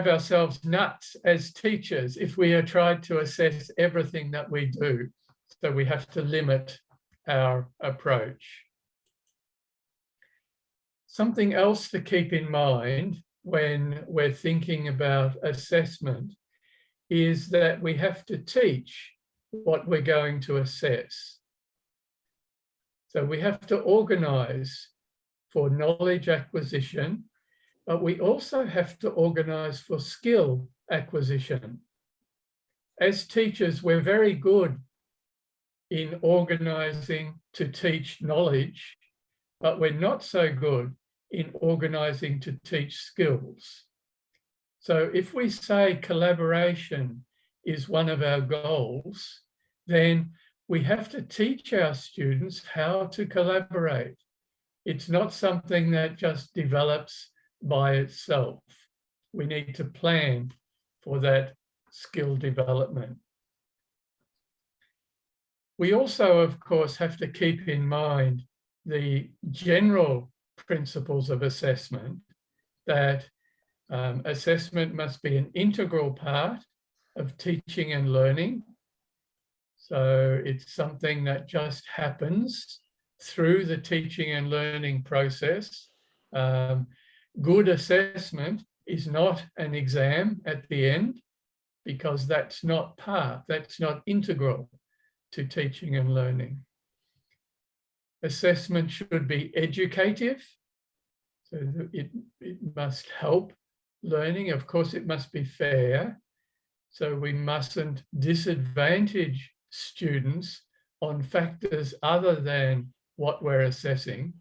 [SPEAKER 2] ourselves nuts as teachers if we are tried to assess everything that we do. So we have to limit our approach. Something else to keep in mind when we're thinking about assessment is that we have to teach what we're going to assess. So we have to organize for knowledge acquisition, but we also have to organize for skill acquisition. As teachers, we're very good in organizing to teach knowledge, but we're not so good in organizing to teach skills. So if we say collaboration is one of our goals, then we have to teach our students how to collaborate. It's not something that just develops by itself. We need to plan for that skill development. We also, of course, have to keep in mind the general principles of assessment, that assessment must be an integral part of teaching and learning. So it's something that just happens through the teaching and learning process. Good assessment is not an exam at the end, because that's not integral to teaching and learning. Assessment should be educative, so it must help learning. Of course, it must be fair, so we mustn't disadvantage students on factors other than what we're assessing.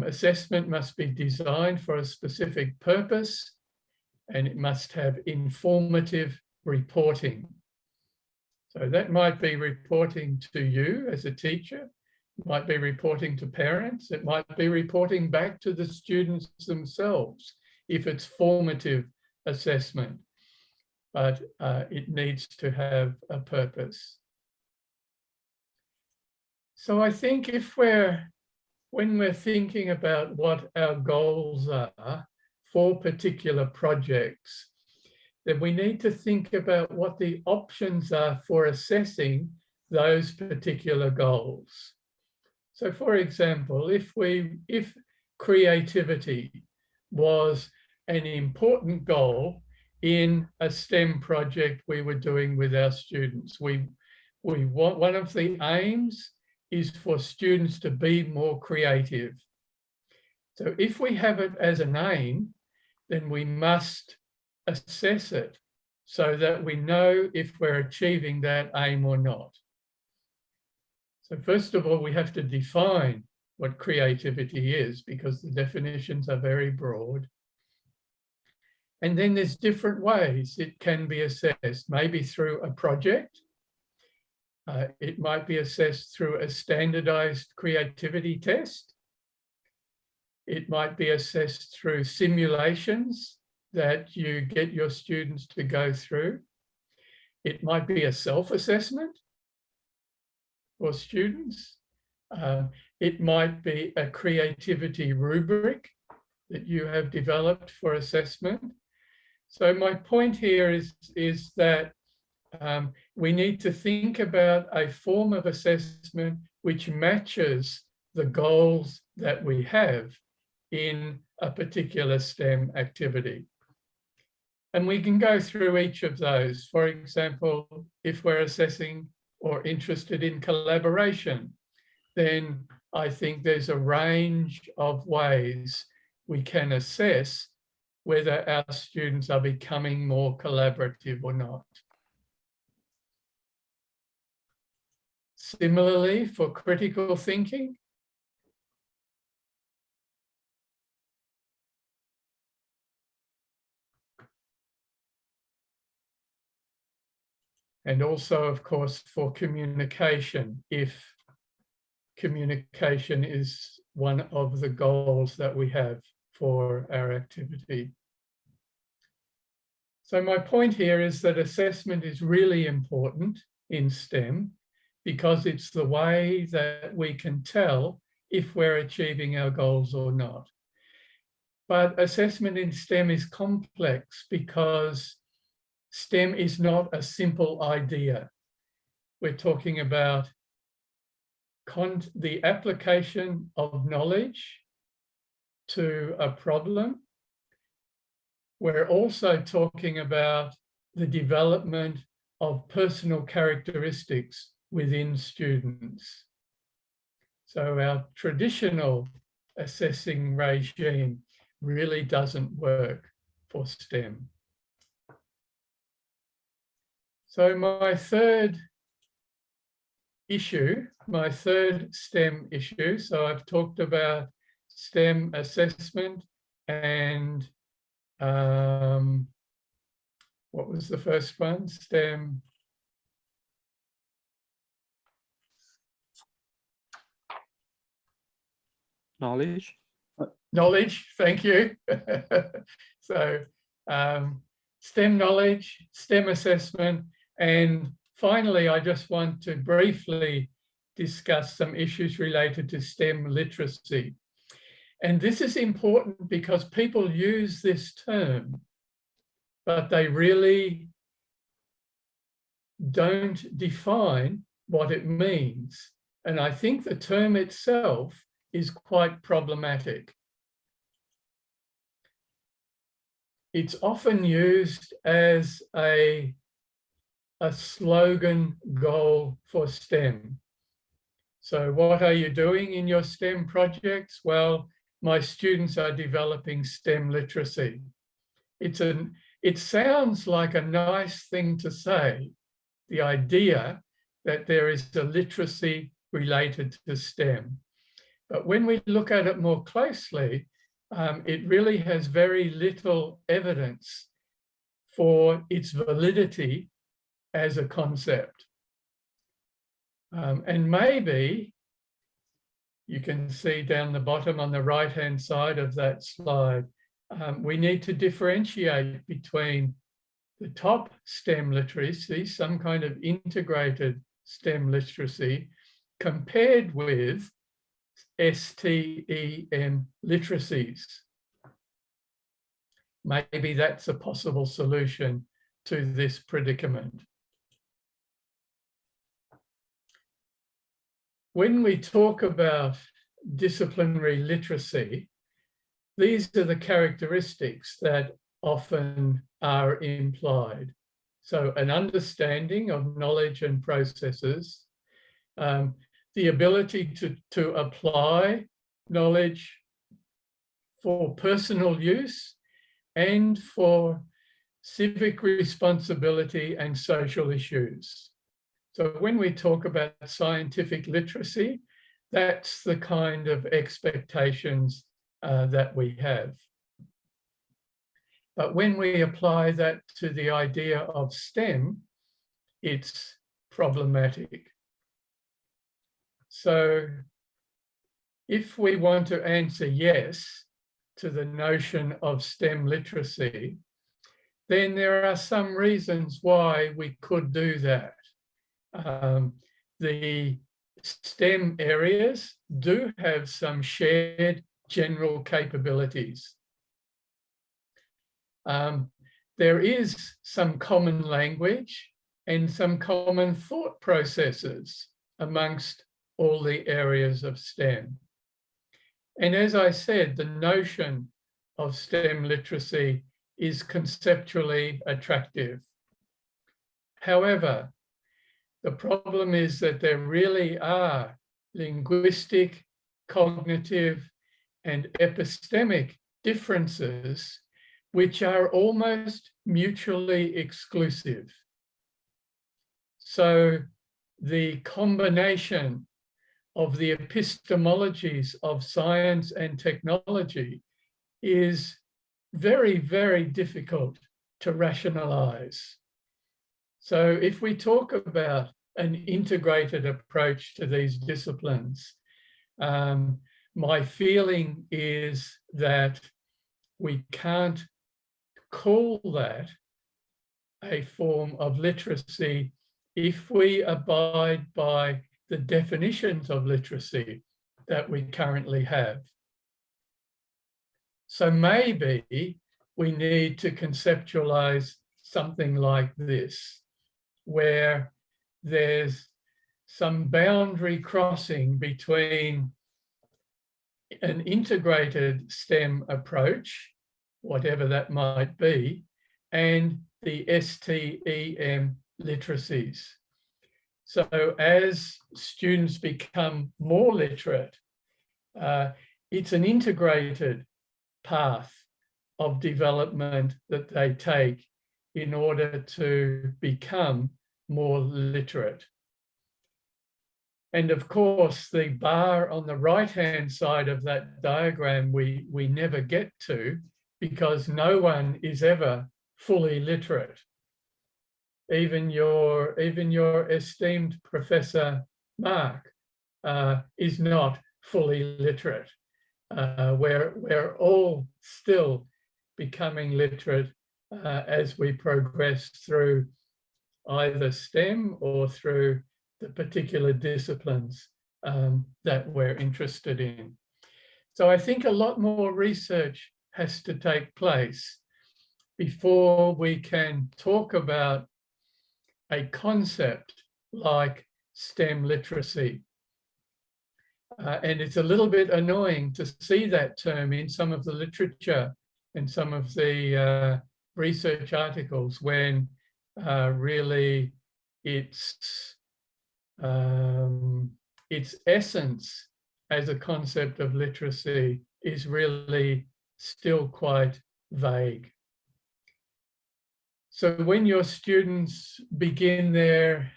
[SPEAKER 2] Assessment must be designed for a specific purpose, and it must have informative reporting. So that might be reporting to you as a teacher, it might be reporting to parents, it might be reporting back to the students themselves if it's formative assessment, but it needs to have a purpose. So I think when we're thinking about what our goals are for particular projects, then we need to think about what the options are for assessing those particular goals. So for example, if creativity was an important goal in a STEM project we were doing with our students, we want, one of the aims is for students to be more creative. So if we have it as an aim, then we must assess it so that we know if we're achieving that aim or not. So first of all, we have to define what creativity is, because the definitions are very broad. And then there's different ways it can be assessed, maybe through a project. It might be assessed through a standardized creativity test. It might be assessed through simulations that you get your students to go through. It might be a self-assessment for students. It might be a creativity rubric that you have developed for assessment. So my point here is that we need to think about a form of assessment which matches the goals that we have in a particular STEM activity. And we can go through each of those. For example, if we're assessing or interested in collaboration, then I think there's a range of ways we can assess whether our students are becoming more collaborative or not. Similarly, for critical thinking, and also, of course, for communication, if communication is one of the goals that we have for our activity. So my point here is that assessment is really important in STEM because it's the way that we can tell if we're achieving our goals or not. But assessment in STEM is complex because STEM is not a simple idea. We're talking about the application of knowledge to a problem. We're also talking about the development of personal characteristics within students. So our traditional assessing regime really doesn't work for STEM. So my third STEM issue, so I've talked about STEM assessment and what was the first one? STEM.
[SPEAKER 4] Knowledge.
[SPEAKER 2] Knowledge, thank you. So STEM knowledge, STEM assessment, and finally, I just want to briefly discuss some issues related to STEM literacy. And this is important because people use this term, but they really don't define what it means. And I think the term itself is quite problematic. It's often used as a slogan goal for STEM. So what are you doing in your STEM projects? Well, my students are developing STEM literacy. It sounds like a nice thing to say, the idea that there is a literacy related to STEM. But when we look at it more closely, it really has very little evidence for its validity as a concept. And maybe you can see down the bottom on the right-hand side of that slide, we need to differentiate between the top STEM literacy, some kind of integrated STEM literacy, compared with STEM literacies. Maybe that's a possible solution to this predicament. When we talk about disciplinary literacy, these are the characteristics that often are implied. So an understanding of knowledge and processes, the ability to apply knowledge for personal use and for civic responsibility and social issues. So when we talk about scientific literacy, that's the kind of expectations that we have. But when we apply that to the idea of STEM, it's problematic. So if we want to answer yes to the notion of STEM literacy, then there are some reasons why we could do that. The STEM areas do have some shared general capabilities. There is some common language and some common thought processes amongst all the areas of STEM. And as I said, the notion of STEM literacy is conceptually attractive. However, the problem is that there really are linguistic, cognitive, and epistemic differences which are almost mutually exclusive. So the combination of the epistemologies of science and technology is very, very difficult to rationalize. So if we talk about an integrated approach to these disciplines, my feeling is that we can't call that a form of literacy if we abide by the definitions of literacy that we currently have. So maybe we need to conceptualize something like this, where there's some boundary crossing between an integrated STEM approach, whatever that might be, and the STEM literacies. So as students become more literate, it's an integrated path of development that they take in order to become more literate. And of course, the bar on the right-hand side of that diagram, we never get to, because no one is ever fully literate. Even your esteemed Professor Mark is not fully literate. We're all still becoming literate as we progress through either STEM or through the particular disciplines that we're interested in. So I think a lot more research has to take place before we can talk about a concept like STEM literacy. And it's a little bit annoying to see that term in some of the literature and some of the research articles when really its essence as a concept of literacy is really still quite vague. So when your students begin their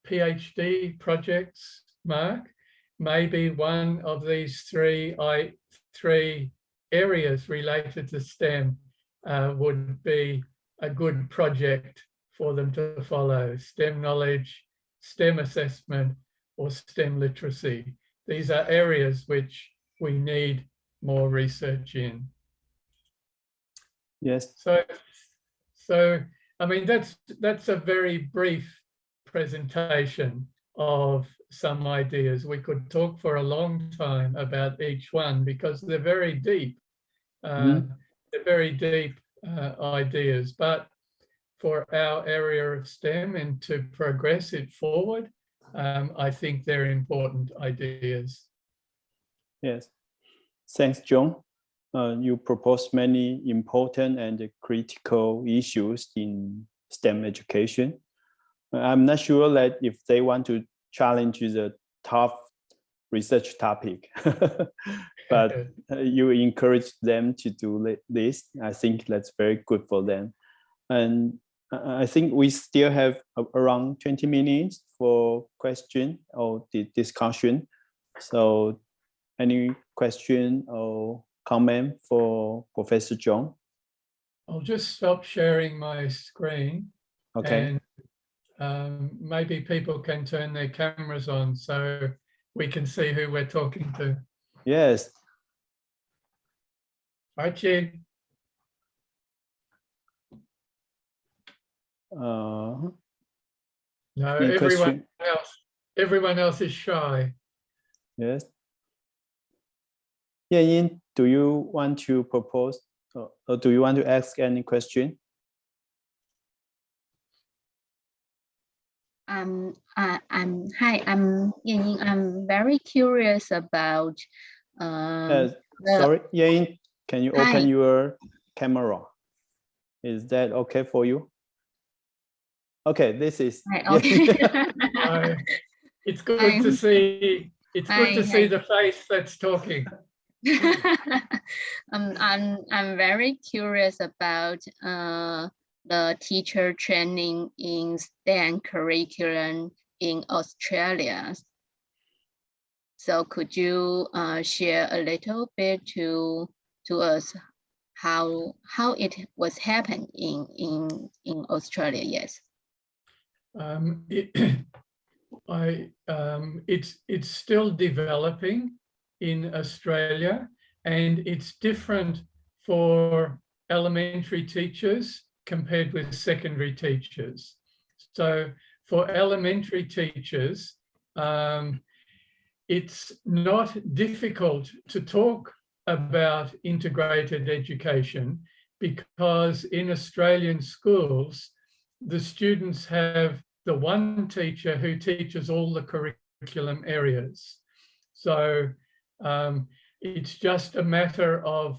[SPEAKER 2] PhD projects, Mark, maybe one of these three areas related to STEM would be a good project for them to follow: STEM knowledge, STEM assessment, or STEM literacy. These are areas which we need more research in.
[SPEAKER 1] Yes.
[SPEAKER 2] So I mean, that's a very brief presentation of some ideas. We could talk for a long time about each one because they're very deep. They're very deep ideas, but for our area of STEM and to progress it forward, I think they're important ideas.
[SPEAKER 1] Yes. Thanks, John. You proposed many important and critical issues in STEM education. I'm not sure that if they want to challenge the tough research topic, but you encourage them to do this. I think that's very good for them. And I think we still have around 20 minutes for question or the discussion. So any question or comment for Professor John?
[SPEAKER 2] I'll just stop sharing my screen.
[SPEAKER 1] Okay.
[SPEAKER 2] And maybe people can turn their cameras on so we can see who we're talking to.
[SPEAKER 1] Yes.
[SPEAKER 2] Archie.
[SPEAKER 1] No,
[SPEAKER 2] everyone else is shy.
[SPEAKER 1] Yes. Yin, do you want to propose or do you want to ask any question?
[SPEAKER 5] Hi, I'm Yin. I'm very curious about.
[SPEAKER 1] Sorry, Yin, can you open your camera? Is that okay for you? Okay, this is
[SPEAKER 5] Right, okay.
[SPEAKER 2] It's good to see. It's good to see
[SPEAKER 5] I-
[SPEAKER 2] the face that's talking.
[SPEAKER 5] I'm very curious about the teacher training in STEM curriculum in Australia. So could you share a little bit to us how it was happening in Australia? Yes.
[SPEAKER 2] It's still developing in Australia, and it's different for elementary teachers compared with secondary teachers. So for elementary teachers, it's not difficult to talk about integrated education because in Australian schools, the students have the one teacher who teaches all the curriculum areas. So it's just a matter of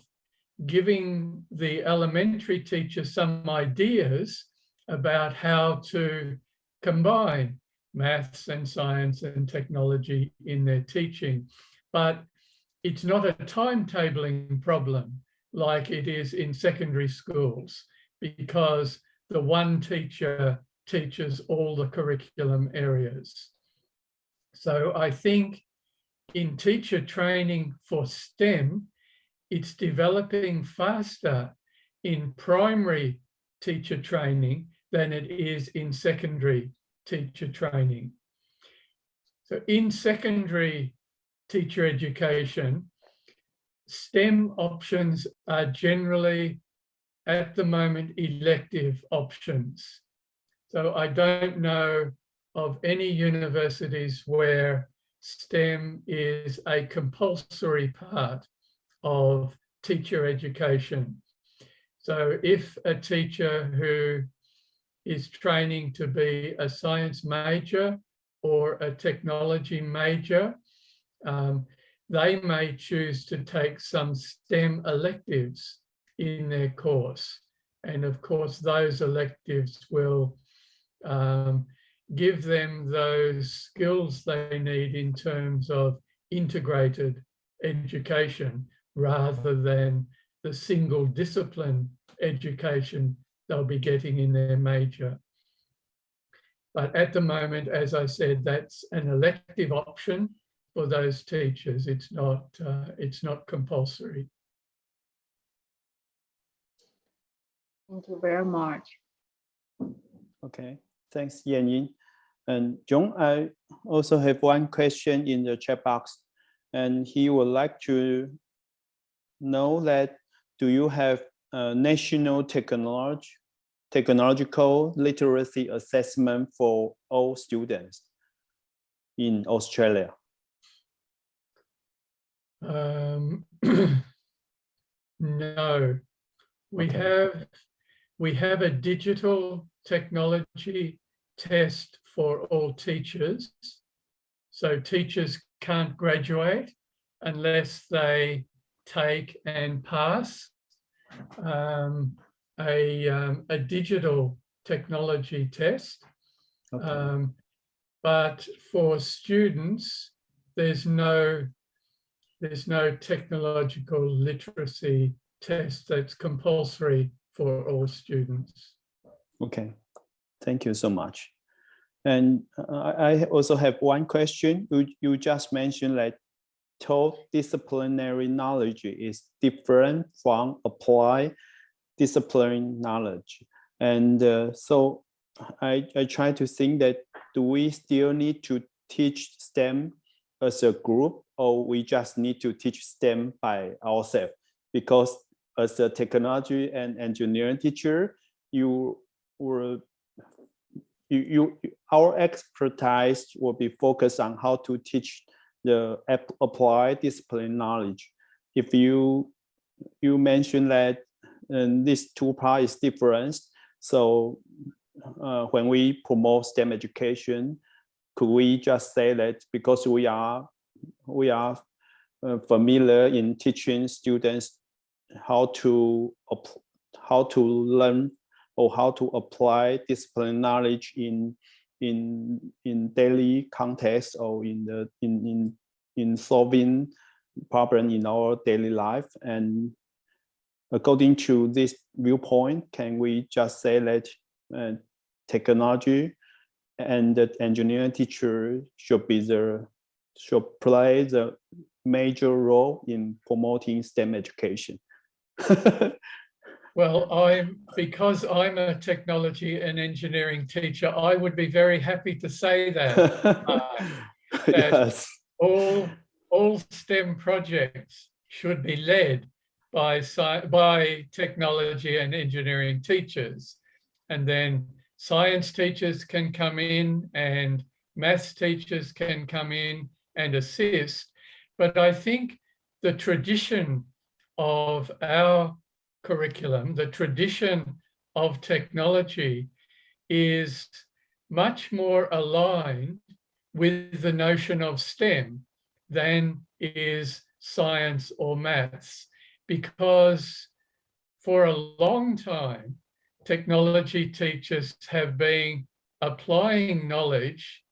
[SPEAKER 2] giving the elementary teacher some ideas about how to combine maths and science and technology in their teaching. But it's not a timetabling problem like it is in secondary schools, because the one teacher teaches all the curriculum areas. So I think in teacher training for STEM, it's developing faster in primary teacher training than it is in secondary teacher training. So in secondary teacher education, STEM options are generally at the moment elective options. So I don't know of any universities where STEM is a compulsory part of teacher education. So if a teacher who is training to be a science major or a technology major, they may choose to take some STEM electives in their course. And of course, those electives will give them those skills they need in terms of integrated education rather than the single discipline education they'll be getting in their major. But at the moment, as I said, that's an elective option for those teachers. It's not compulsory.
[SPEAKER 5] Thank you very much.
[SPEAKER 1] Okay, thanks, Yan. And John, I also have one question in the chat box, and he would like to know that, do you have a national technological literacy assessment for all students in Australia?
[SPEAKER 2] No, we have a digital technology test for all teachers. So teachers can't graduate unless they take and pass a digital technology test. Okay. But for students, there's no technological literacy test that's compulsory for all students.
[SPEAKER 1] Okay, thank you so much. And I also have one question. You just mentioned that total disciplinary knowledge is different from applied disciplinary knowledge. And so I try to think that, do we still need to teach STEM as a group, or we just need to teach STEM by ourselves? Because as a technology and engineering teacher, our expertise will be focused on how to teach the applied discipline knowledge. If you mentioned that these two parts is different, so when we promote STEM education, could we just say that because we are familiar in teaching students how how to learn or how to apply discipline knowledge in daily context or in solving problem in our daily life. And according to this viewpoint, can we just say that technology and the engineering teacher should play the major role in promoting STEM education?
[SPEAKER 2] Well, because I'm a technology and engineering teacher, I would be very happy to say that,
[SPEAKER 1] Yes.
[SPEAKER 2] all STEM projects should be led by technology and engineering teachers, and then science teachers can come in and maths teachers can come in and assist. But I think the tradition of our curriculum, the tradition of technology, is much more aligned with the notion of STEM than is science or maths, because for a long time, technology teachers have been applying knowledge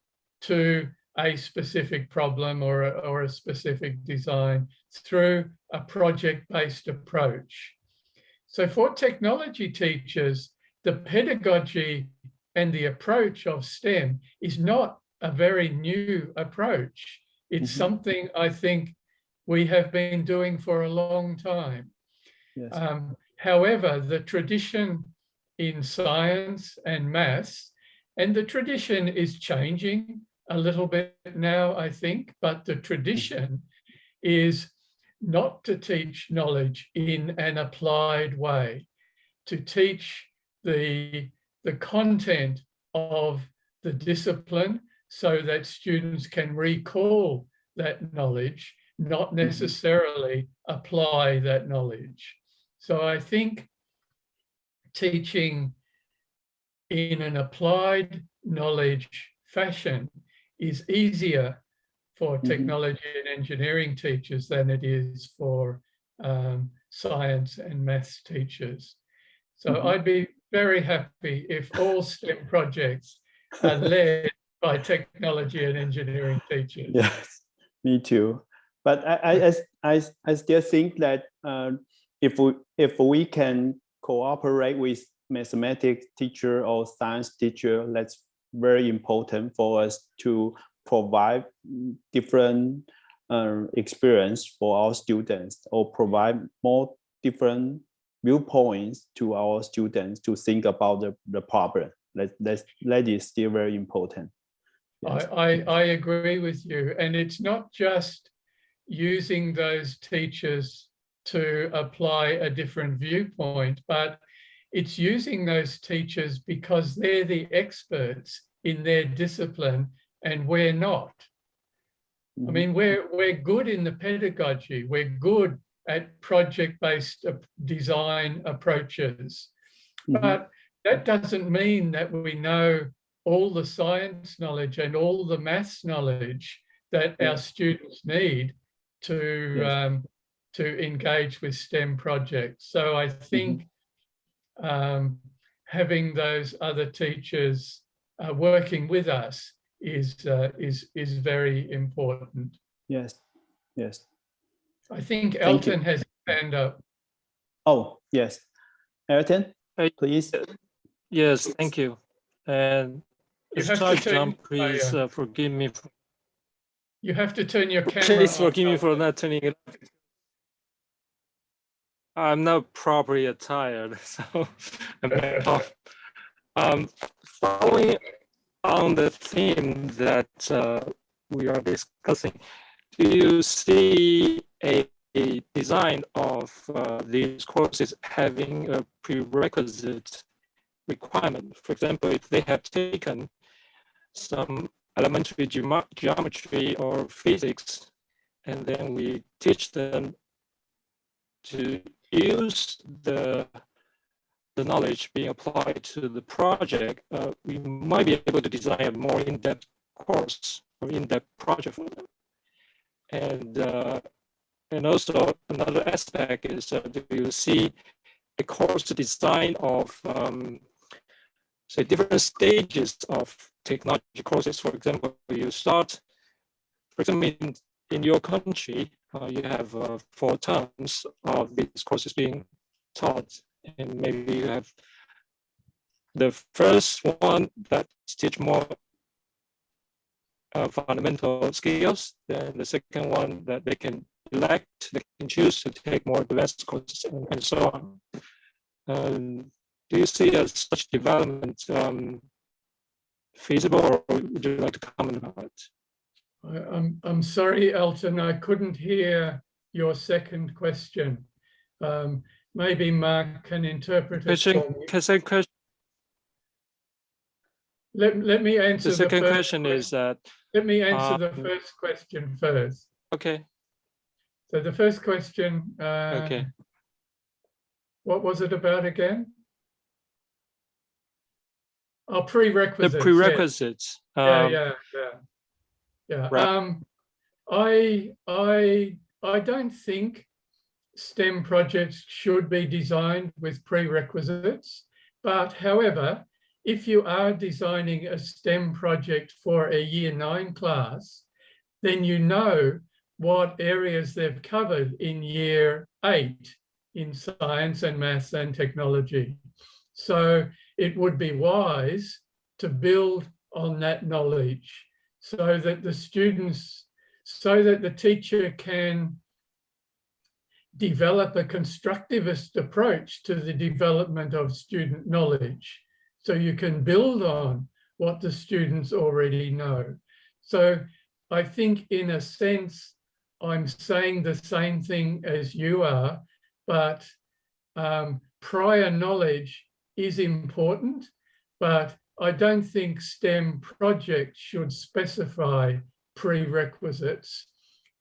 [SPEAKER 2] to a specific problem or a specific design through a project-based approach. So for technology teachers, the pedagogy and the approach of STEM is not a very new approach. It's something I think we have been doing for a long time.
[SPEAKER 1] Yes.
[SPEAKER 2] However, the tradition in science and maths, and the tradition is changing a little bit now, I think, but the tradition is not to teach knowledge in an applied way, to teach the content of the discipline so that students can recall that knowledge, not necessarily apply that knowledge. So I think teaching in an applied knowledge fashion is easier for technology and engineering teachers than it is for science and maths teachers. So I'd be very happy if all STEM projects are led by technology and engineering teachers.
[SPEAKER 1] Yes, me too. But I still think that if we can cooperate with mathematics teacher or science teacher, that's very important for us to provide different experience for our students, or provide more different viewpoints to our students to think about the problem. That is still very important. Yes.
[SPEAKER 2] I agree with you. And it's not just using those teachers to apply a different viewpoint, but it's using those teachers because they're the experts in their discipline and we're not. I mean, we're good in the pedagogy, we're good at project-based design approaches, but that doesn't mean that we know all the science knowledge and all the maths knowledge that our students need to engage with STEM projects. So I think having those other teachers working with us is very important.
[SPEAKER 1] Yes, yes.
[SPEAKER 2] I think Elton has his hand up.
[SPEAKER 1] Oh, yes. Elton, please.
[SPEAKER 4] Yes, thank you. And
[SPEAKER 2] You have
[SPEAKER 4] side
[SPEAKER 2] to
[SPEAKER 4] jump, please forgive me.
[SPEAKER 2] You have to turn your camera
[SPEAKER 4] Please
[SPEAKER 2] on.
[SPEAKER 4] forgive me for not turning it on. I'm not properly attired, so I'm off. Following on the theme that we are discussing, do you see a design of these courses having a prerequisite requirement? For example, if they have taken some elementary geometry or physics, and then we teach them to use the knowledge being applied to the project, we might be able to design a more in-depth course or in-depth project for them. And also another aspect is, do you see a course design of say different stages of technology courses. For example, you start, for example, in your country, you have 4 terms of these courses being taught, and maybe you have the first one that teach more fundamental skills, then the second one that they can elect, they can choose to take more advanced courses, and so on. Do you see such development feasible, or would you like to comment about it?
[SPEAKER 2] I'm sorry, Elton, I couldn't hear your second question. Maybe Mark can interpret it for me. Let me answer
[SPEAKER 4] the second question is that.
[SPEAKER 2] Let me answer the first question first.
[SPEAKER 4] Okay.
[SPEAKER 2] So the first question,
[SPEAKER 4] okay.
[SPEAKER 2] What was it about again? Oh, prerequisites.
[SPEAKER 4] The prerequisites.
[SPEAKER 2] Yeah. Right. I don't think STEM projects should be designed with prerequisites, but however, if you are designing a STEM project for a Year 9 class, then you know what areas they've covered in Year 8 in science and maths and technology. So it would be wise to build on that knowledge so that the students, so that the teacher can develop a constructivist approach to the development of student knowledge. So you can build on what the students already know. So I think in a sense, I'm saying the same thing as you are, but prior knowledge is important, but I don't think STEM projects should specify prerequisites,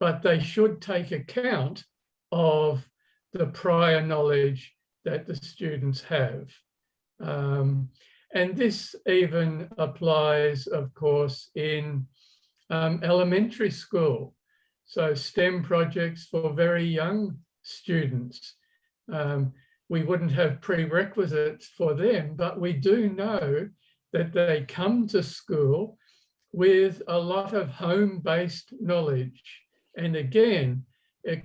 [SPEAKER 2] but they should take account of the prior knowledge that the students have. And this even applies, of course, in elementary school. So STEM projects for very young students. We wouldn't have prerequisites for them, but we do know that they come to school with a lot of home-based knowledge. And again, a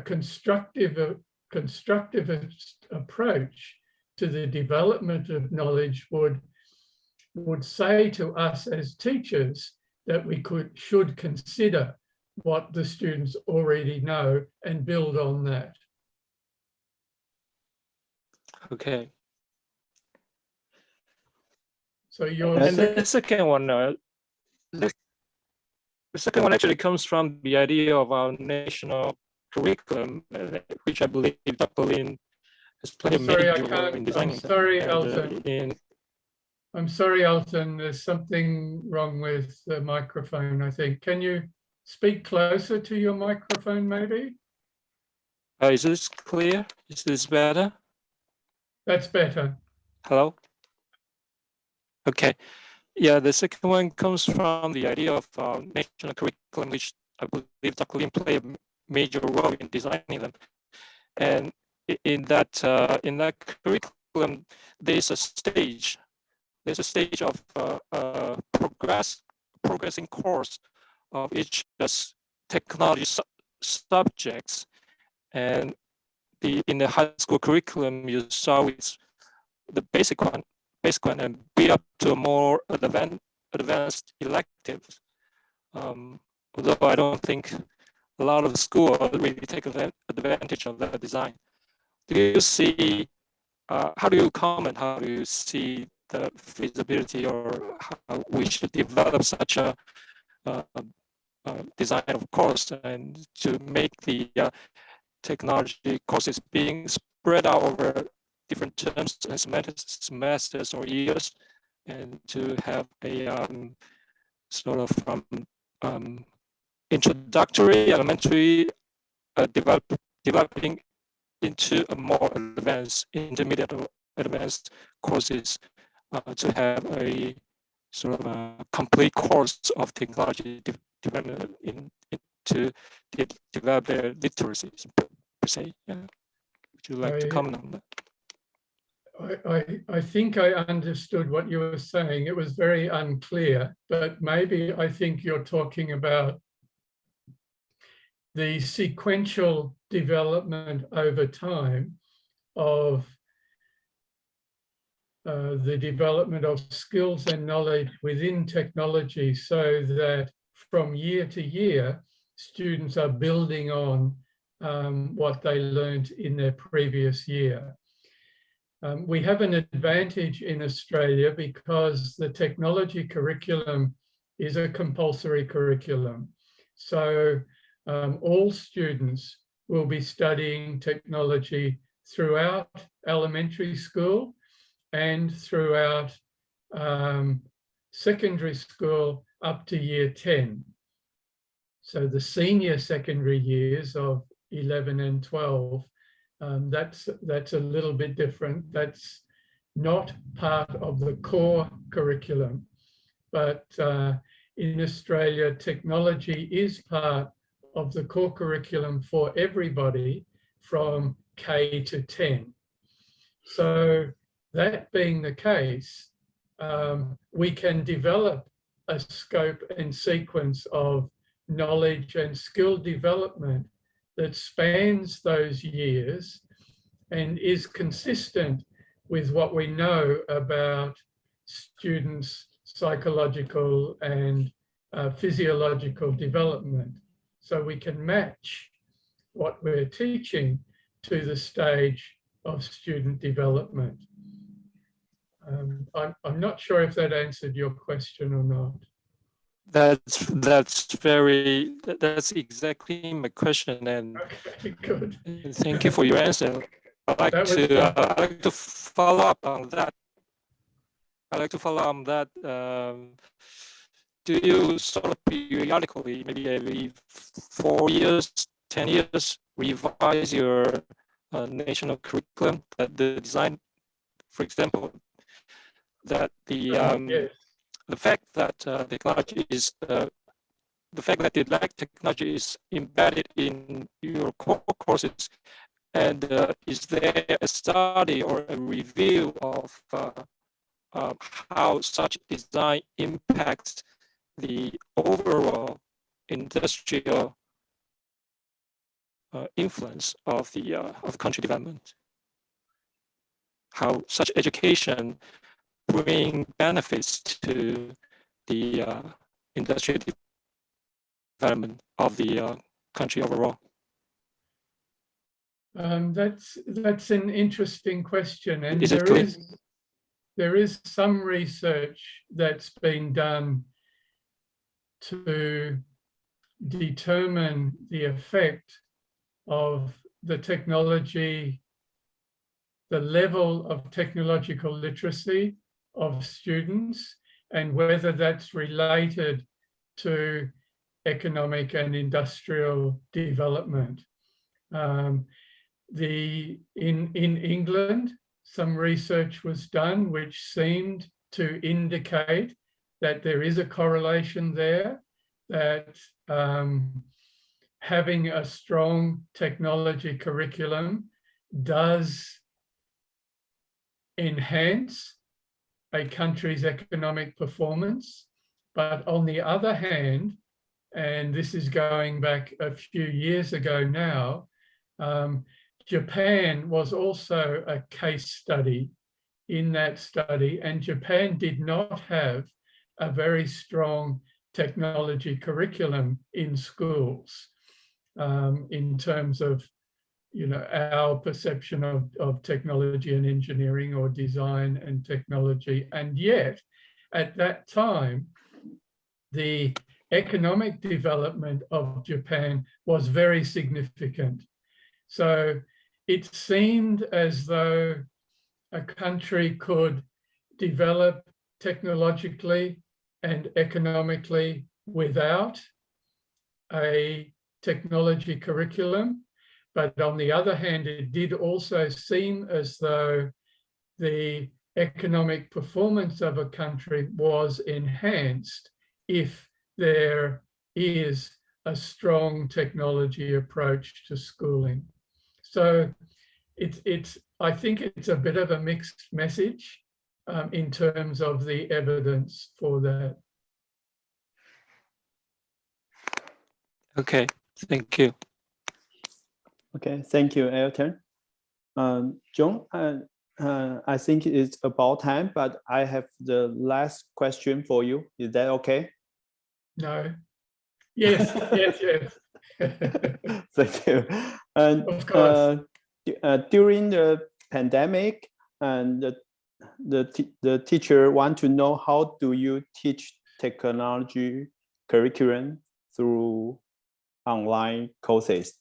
[SPEAKER 2] constructivist approach to the development of knowledge would say to us as teachers that we should consider what the students already know and build on that.
[SPEAKER 4] Okay.
[SPEAKER 2] So your
[SPEAKER 4] the second one, the second one actually comes from the idea of our national curriculum, which I believe Dr. Lin has played a major role in designing.
[SPEAKER 2] I'm sorry, Elton. I'm sorry, Elton. There's something wrong with the microphone, I think. Can you speak closer to your microphone, maybe?
[SPEAKER 4] Is this clear? Is this better?
[SPEAKER 2] That's better.
[SPEAKER 4] Hello? Okay. Yeah, the second one comes from the idea of national curriculum, which I believe Dr. Lin played a major role in designing them. And in that curriculum, there's a stage of progressing course of each technology subjects. And in the high school curriculum, you start with the basic one and build up to a more advanced electives. Although I don't think a lot of schools really take advantage of that design. Do you see, how do you comment, how do you see the feasibility or how we should develop such a design of course and to make the technology courses being spread out over different terms and semesters or years, and to have a sort of introductory, elementary, developing into a more advanced, intermediate or advanced courses to have a sort of a complete course of technology development to develop their literacy per se. Yeah. Would you like to comment on that?
[SPEAKER 2] I think I understood what you were saying. It was very unclear, but maybe I think you're talking about the sequential development over time of the development of skills and knowledge within technology, so that from year to year, students are building on what they learned in their previous year. We have an advantage in Australia because the technology curriculum is a compulsory curriculum. So all students will be studying technology throughout elementary school and throughout secondary school up to year 10. So the senior secondary years of 11 and 12, that's a little bit different. That's not part of the core curriculum. But in Australia, technology is part of the core curriculum for everybody from K to 10. So that being the case, we can develop a scope and sequence of knowledge and skill development that spans those years and is consistent with what we know about students' psychological and physiological development. So we can match what we're teaching to the stage of student development. I'm not sure if that answered your question or not.
[SPEAKER 4] That's exactly my question, and
[SPEAKER 2] okay, good.
[SPEAKER 4] Thank you for your answer. I'd like to follow up on that. Do you sort of periodically, maybe every 4 years, 10 years, revise your national curriculum, that the design, for example, that the fact that technology is the fact that technology is embedded in your core courses, and is there a study or a review of how such design impacts the overall industrial influence of the country development? How such education bring benefits to the industrial development of the country overall?
[SPEAKER 2] That's an interesting question, and there is some research that's been done to determine the effect of the technology, the level of technological literacy of students, and whether that's related to economic and industrial development. In England, some research was done which seemed to indicate that there is a correlation there, that having a strong technology curriculum does enhance a country's economic performance. But on the other hand, and this is going back a few years ago now, Japan was also a case study in that study, and Japan did not have a very strong technology curriculum in schools in terms of, you know, our perception of technology and engineering, or design and technology. And yet, at that time, the economic development of Japan was very significant. So it seemed as though a country could develop technologically and economically without a technology curriculum. But on the other hand, it did also seem as though the economic performance of a country was enhanced if there is a strong technology approach to schooling. So it's I think it's a bit of a mixed message in terms of the evidence for that.
[SPEAKER 4] Okay, thank you.
[SPEAKER 1] Okay, thank you, Elton. John, I think it's about time, but I have the last question for you. Is that okay?
[SPEAKER 2] No. Yes, yes, yes.
[SPEAKER 1] Thank you. And
[SPEAKER 2] Of course.
[SPEAKER 1] During the pandemic, and the teacher want to know, how do you teach technology curriculum through online courses?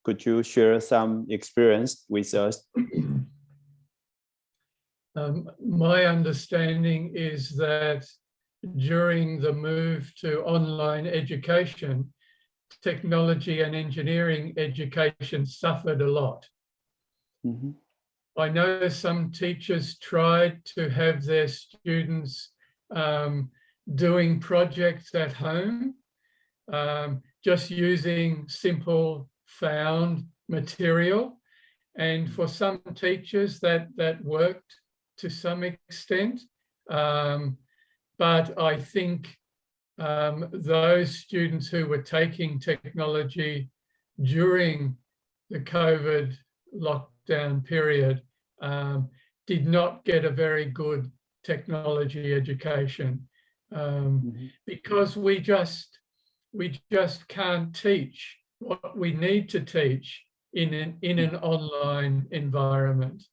[SPEAKER 1] Could you share some experience with us?
[SPEAKER 2] My understanding is that during the move to online education, technology and engineering education suffered a lot.
[SPEAKER 1] Mm-hmm.
[SPEAKER 2] I know some teachers tried to have their students doing projects at home, just using simple found material. And for some teachers that worked to some extent. But I think those students who were taking technology during the COVID lockdown period did not get a very good technology education because we just can't teach what we need to teach in an online environment.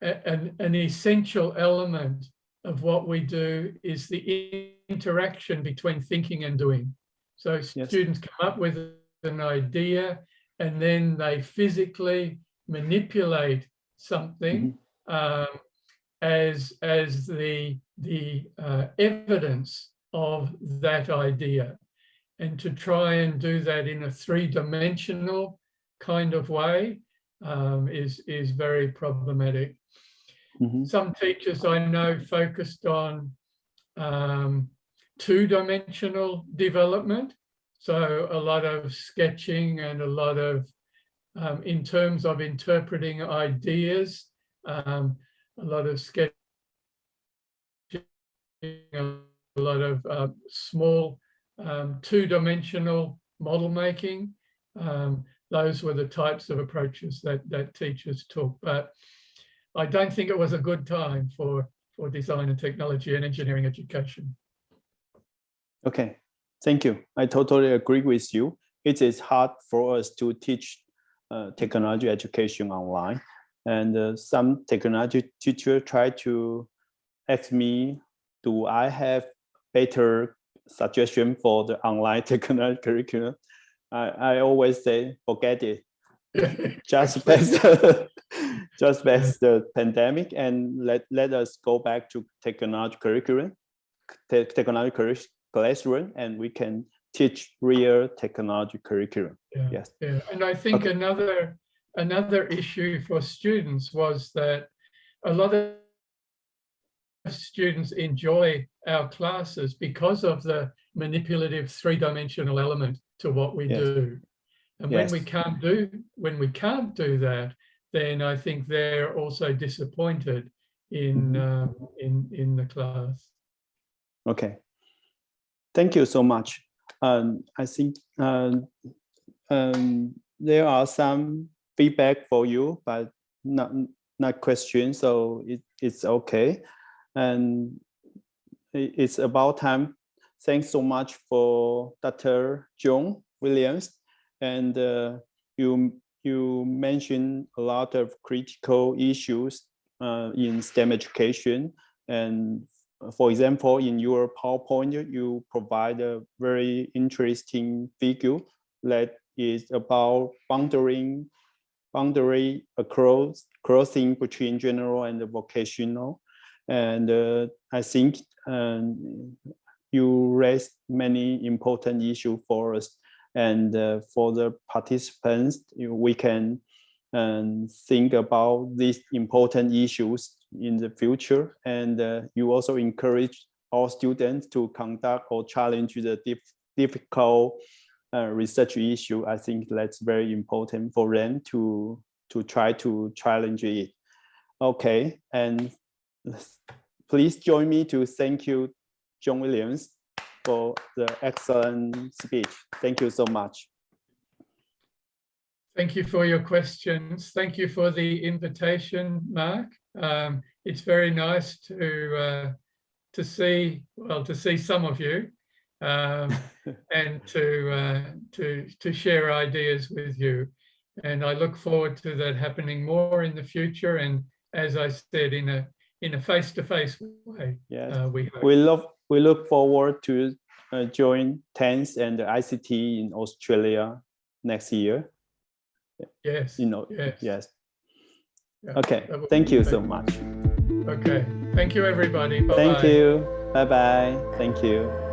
[SPEAKER 2] An essential element of what we do is the interaction between thinking and doing. So students come up with an idea and then they physically manipulate something as the evidence of that idea. And to try and do that in a three-dimensional kind of way is very problematic. Some teachers I know focused on two-dimensional development. So a lot of sketching and a lot of, in terms of interpreting ideas, a lot of sketching, a lot of small two-dimensional model making. Those were the types of approaches that teachers took. But I don't think it was a good time for design and technology and engineering education.
[SPEAKER 1] Okay, thank you. I totally agree with you. It is hard for us to teach technology education online. And some technology teacher try to ask me, do I have better suggestion for the online technology curriculum? I always say, forget it. Just pass the pandemic and let us go back to technology curriculum, technology classroom, and we can teach real technology curriculum. Yes.
[SPEAKER 2] Yeah. And I think another issue for students was that a lot of students enjoy our classes because of the manipulative three-dimensional element to what we do. And when we can't do that, then I think they're also disappointed in the class.
[SPEAKER 1] Okay. Thank you so much. I think there are some feedback for you, but not questions, so it's okay. And it's about time. Thanks so much for Dr. John Williams. And you mentioned a lot of critical issues in STEM education. And for example, in your PowerPoint, you provide a very interesting figure that is about boundary crossing between general and vocational. And I think you raised many important issues for us. And for the participants, we can think about these important issues in the future. And you also encourage our students to conduct or challenge the difficult research issue. I think that's very important for them to to try to challenge it. Okay, and please join me to thank you, John Williams, for the excellent speech. Thank you so much.
[SPEAKER 2] Thank you for your questions. Thank you for the invitation, Mark. It's very nice to see some of you and to share ideas with you. And I look forward to that happening more in the future. And as I said, in a face-to-face way.
[SPEAKER 1] Yes,
[SPEAKER 2] we
[SPEAKER 1] look forward to join TENS and the ICT in Australia next year.
[SPEAKER 2] Yes.
[SPEAKER 1] Yes.
[SPEAKER 2] Yeah,
[SPEAKER 1] okay. Thank you so much.
[SPEAKER 2] Okay. Thank you, everybody. Bye-bye.
[SPEAKER 1] Thank you. Bye-bye. Thank you.